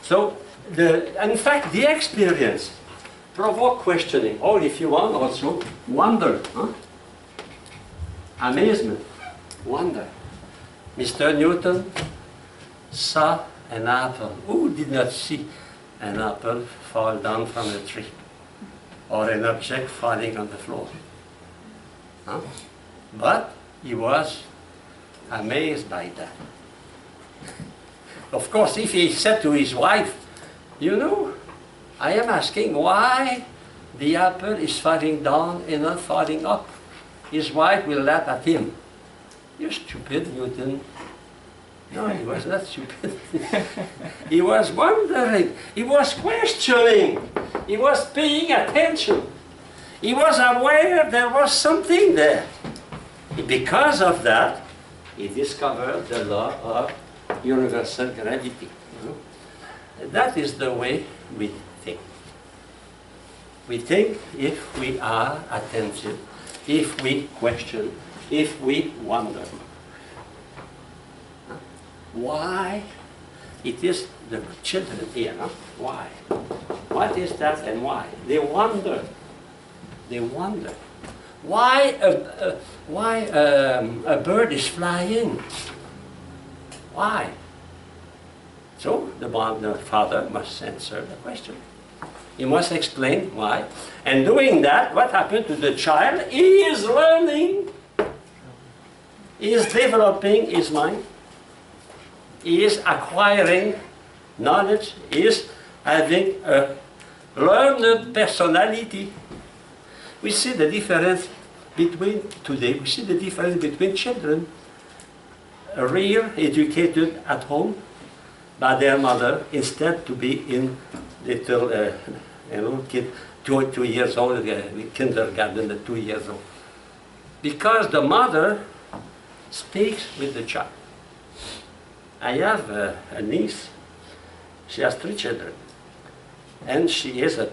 So, in fact, the experience provoke questioning, or if you want, also wonder, amazement, wonder. Mr. Newton saw an apple. Who did not see an apple fall down from a tree? Or an object falling on the floor? But he was amazed by that. Of course, if he said to his wife, you know, I am asking why the apple is falling down and not falling up, his wife will laugh at him. You're stupid, Newton. No, he was not stupid. He was wondering. He was questioning. He was paying attention. He was aware there was something there. Because of that, he discovered the law of universal gravity. That is the way we think. We think if we are attentive, if we question, if we wonder. Why? It is the children here, Why? What is that and why? They wonder. They wonder. Why a bird is flying? Why? So the father must answer the question. He must explain why. And doing that, what happened to the child? He is learning. He is developing his mind. He is acquiring knowledge. He is having a learned personality. We see the difference today, we see the difference between children reared, educated at home by their mother, instead to be in little, kid, 2 years old, kindergarten at 2 years old. Because the mother speaks with the child. I have a niece, she has 3 children, and she is a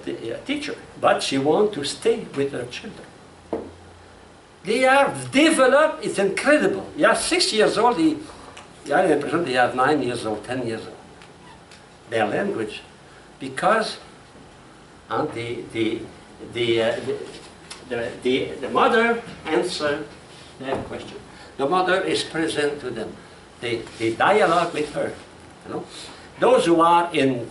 teacher, but she wants to stay with her children. They are developed, it's incredible. You are 6 years old, you have the impression they are 9 years old, 10 years old. Their language, because the mother answered their question. The mother is present to them. They dialogue with her. Those who are in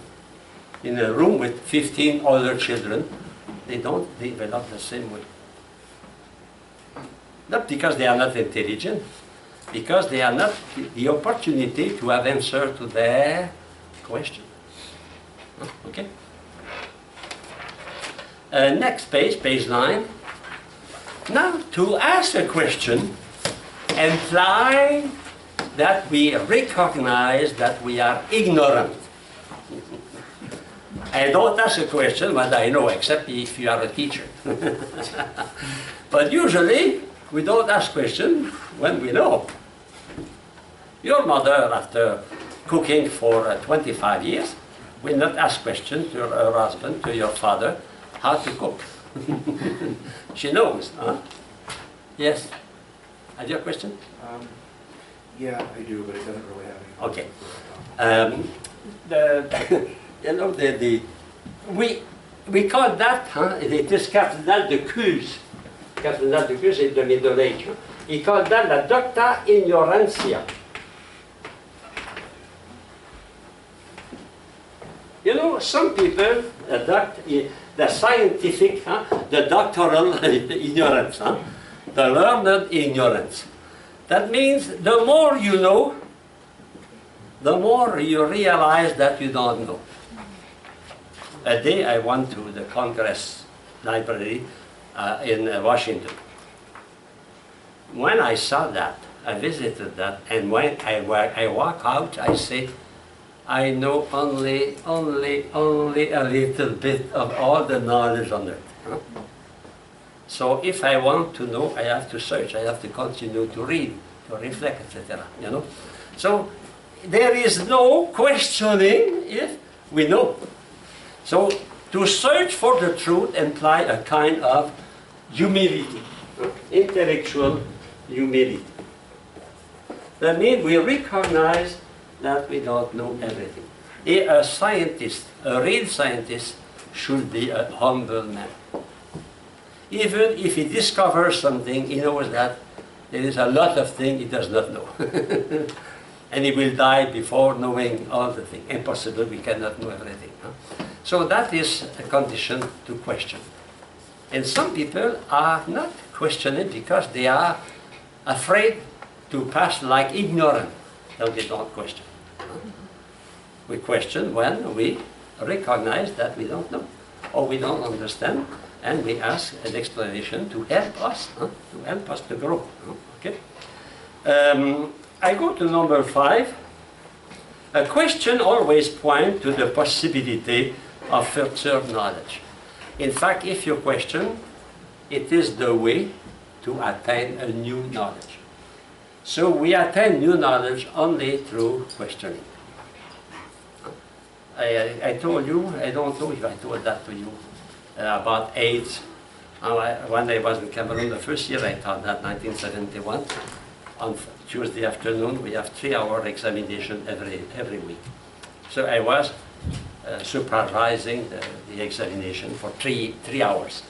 a room with 15 other children, they don't develop the same way. Not because they are not intelligent, because they are not the opportunity to have answer to their question. Okay? Next page, page 9. Now, to ask a question implies that we recognize that we are ignorant. I don't ask a question what I know, except if you are a teacher. But usually, we don't ask questions when we know. Your mother, after cooking for 25 years, will not ask questions to her husband, to your father, how to cook. She knows, huh? Yes? Have you a question? Yeah, I do, but it doesn't really have any. Okay. We call that, it is Cardinal de Cuse. Cardinal de Cuse is the Middle Age. He called that la docta ignorantia. You know, some people adopt the scientific, the doctoral ignorance, the learned ignorance. That means the more you know, the more you realize that you don't know. A day I went to the Congress Library in Washington. When I saw that, I visited that, and when I walk out, I say, I know only a little bit of all the knowledge on it. So if I want to know, I have to search, I have to continue to read. to reflect, etc. You know? So there is no questioning if we know. So to search for the truth implies a kind of humility, intellectual humility. That means we recognize that we don't know everything. A scientist, a real scientist, should be a humble man. Even if he discovers something, he knows that there is a lot of things he does not know. And he will die before knowing all the things. Impossible, we cannot know everything. Huh? So that is a condition to question. And some people are not questioning because they are afraid to pass like ignorant. So they don't question. We question when we recognize that we don't know or we don't understand, and we ask an explanation to help us, to grow. Okay. I go to number 5. A question always points to the possibility of further knowledge. In fact, if you question, it is the way to attain a new knowledge. So we attain new knowledge only through questioning. I told you, I don't know if I told that to you, about AIDS. When I was in Cameroon, the first year I taught that, 1971. On Tuesday afternoon, we have 3-hour examination every week. So I was supervising the examination for three hours.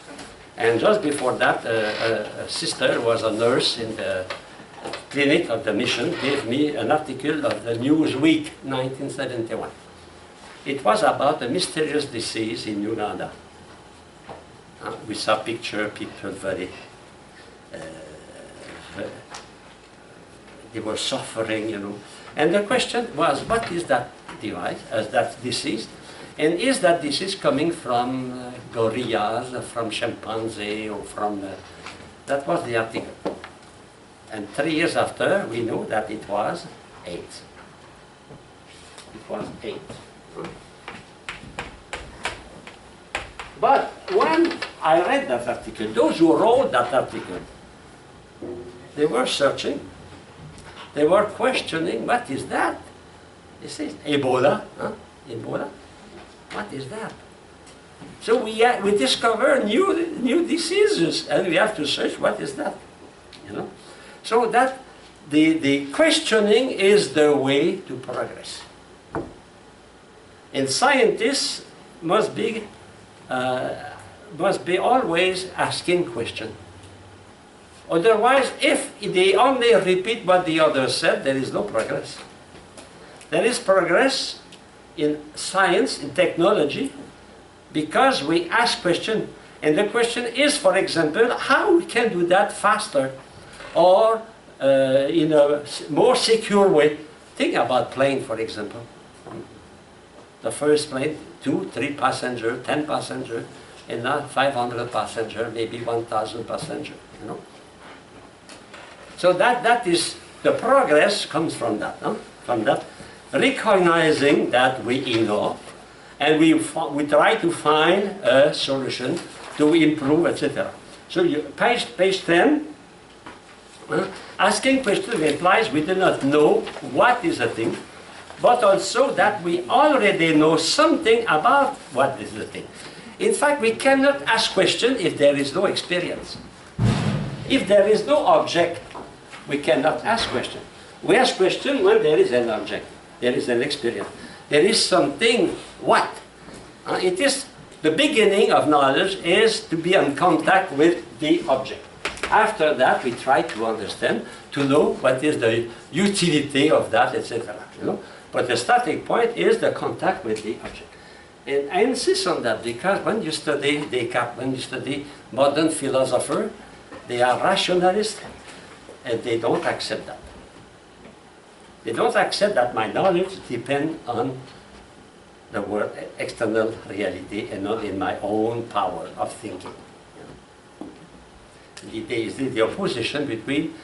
And just before that, a sister was a nurse in the clinic of the mission, gave me an article of the Newsweek, 1971. It was about a mysterious disease in Uganda. We saw people very, they were suffering, you know. And the question was, what is that device, that disease? And is that disease coming from gorillas, from chimpanzee, or from... that was the article. And 3 years after, we know that it was AIDS. It was AIDS. But when I read that article, those who wrote that article, they were searching. They were questioning, what is that? They say, Ebola, huh? Ebola? What is that? So we discover new diseases, and we have to search, what is that? You know? So that the questioning is the way to progress. And scientists must be always asking questions. Otherwise, if they only repeat what the others said, there is no progress. There is progress in science, in technology, because we ask questions. And the question is, for example, how we can do that faster or in a more secure way. Think about plane, for example. The first plane, 2, 3 passengers, 10 passengers, and now 500 passengers, maybe 1,000 passengers, you know. So that is, the progress comes from that, huh? From that, recognizing that we ignore, and we try to find a solution to improve, etc. So page 10, asking questions implies we do not know what is a thing, but also that we already know something about what is the thing. In fact, we cannot ask questions if there is no experience. If there is no object, we cannot ask questions. We ask questions when there is an object, there is an experience. There is something, what? It is the beginning of knowledge is to be in contact with the object. After that, we try to understand, to know what is the utility of that, etc. You know? But the starting point is the contact with the object. And I insist on that because when you study Descartes, when you study modern philosophers, they are rationalists and they don't accept that. They don't accept that my knowledge depends on the world, external reality, and not in my own power of thinking. There is the opposition between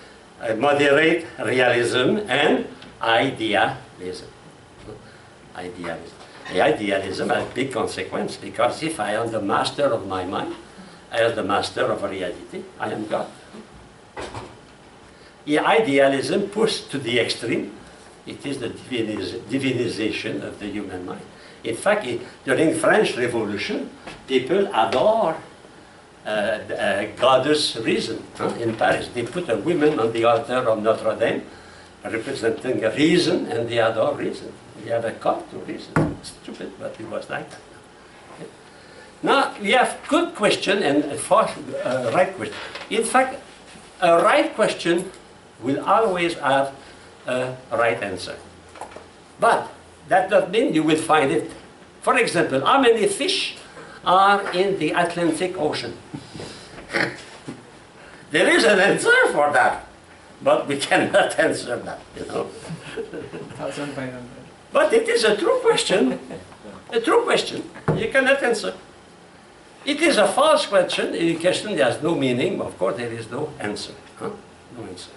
moderate realism and idealism. Idealism. The idealism has a big consequence because if I am the master of my mind, I am the master of reality, I am God. Idealism pushed to the extreme, it is the divinization of the human mind. In fact, during French Revolution, people adore goddess reason. In Paris, they put a woman on the altar of Notre Dame, representing a reason, and they adore reason. We have a cult to reason. Stupid, but it was like that. Okay. Now, we have good question and a false right question. In fact, a right question will always have a right answer. But that doesn't mean you will find it. For example, how many fish are in the Atlantic Ocean? There is an answer for that, but we cannot answer that, you know. 1,500. But it is a true question. A true question. You cannot answer. It is a false question. A question that has no meaning. Of course, there is no answer. Huh? No answer.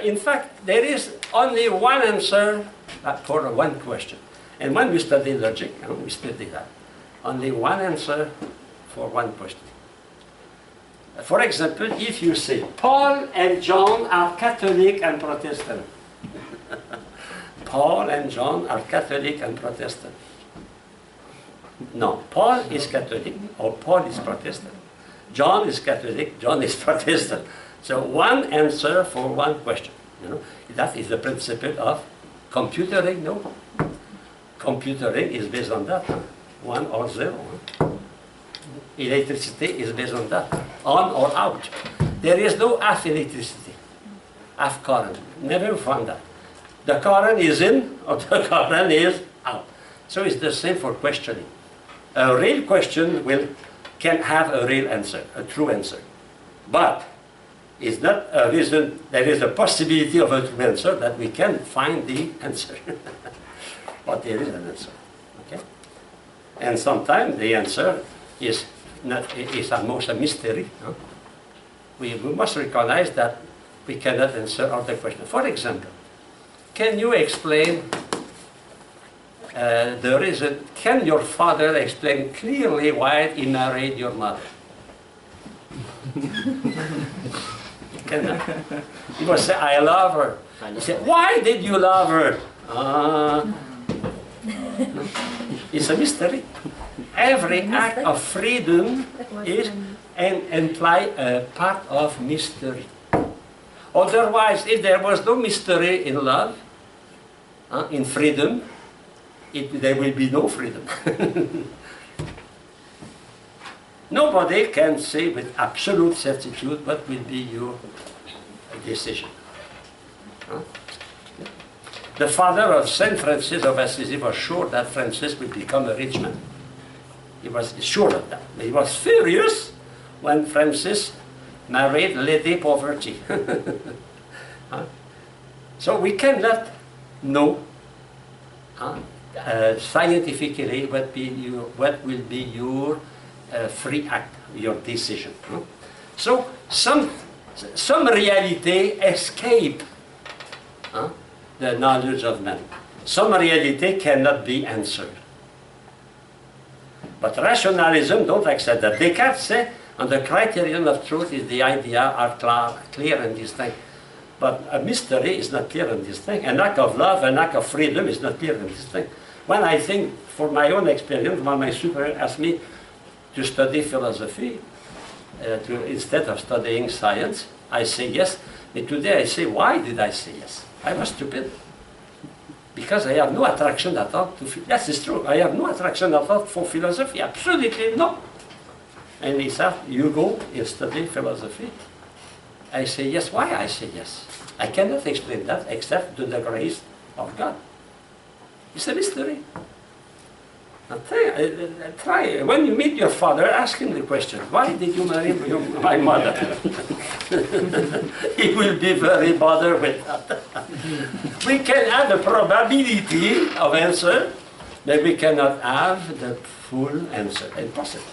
In fact, there is only one answer for one question. And when we study logic, we study that. Only one answer for one question. For example, if you say, Paul and John are Catholic and Protestant. Paul and John are Catholic and Protestant. No, Paul is Catholic or Paul is Protestant. John is Catholic, John is Protestant. So one answer for one question. You know, that is the principle of computering, no? Computering is based on that, 1 or 0. Electricity is based on that, on or out. There is no half electricity, half current. Never found that. The current is in or the current is out. So it's the same for questioning. A real question can have a real answer, a true answer. But it's not a reason, there is a possibility of a true answer that we can find the answer. But there is an answer. Okay? And sometimes the answer is almost a mystery. Huh? We must recognize that we cannot answer all the questions. For example, can you explain the reason? Can your father explain clearly why he married your mother? Cannot. He will say, I love her. He said, why did you love her? It's a mystery. Every act of freedom is imply a part of mystery. Otherwise, if there was no mystery in love, in freedom, there will be no freedom. Nobody can say with absolute certitude what will be your decision. The father of Saint Francis of Assisi was sure that Francis would become a rich man. He was sure of that. He was furious when Francis married Lady Poverty. So we cannot know scientifically what will be your free act, your decision. So some reality escape the knowledge of man. Some reality cannot be answered. But rationalism don't accept that. Descartes said, and the criterion of truth is the idea are clear and distinct. But a mystery is not clear and distinct. An act of love, an act of freedom is not clear and distinct. When I think, for my own experience, when my superior asked me to study philosophy instead of studying science, I say yes. But today I say, why did I say yes? I was stupid. Because I have no attraction at all to philosophy. Yes, it's true. I have no attraction at all for philosophy. Absolutely no. And he said, you go and study philosophy. I say yes. Why I say yes? I cannot explain that except to the grace of God. It's a mystery. Now try. When you meet your father, ask him the question, why did you marry my mother? He will be very bothered with that. We can have the probability of answer, but we cannot have the full answer. Impossible.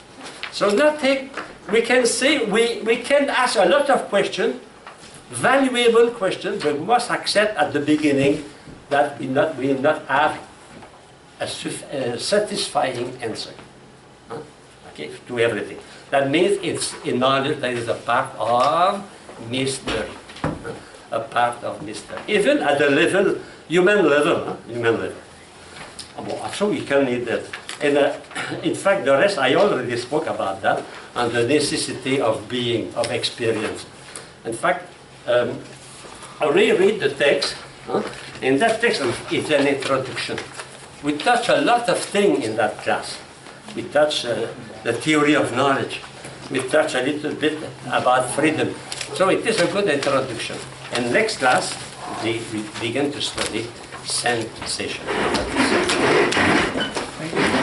So nothing, we can say, we can ask a lot of questions, valuable questions, but we must accept at the beginning that we will not have a satisfying answer okay, to everything. That means it's in knowledge that is a part of mystery. a part of mystery, even at the level, human level, huh? Human level. So we can need that. And in fact, the rest, I already spoke about that, and the necessity of being, of experience. In fact, I reread the text, huh? And that text is an introduction. We touch a lot of things in that class. We touch the theory of knowledge. We touch a little bit about freedom. So it is a good introduction. And next class, we begin to study sensation. Thank you.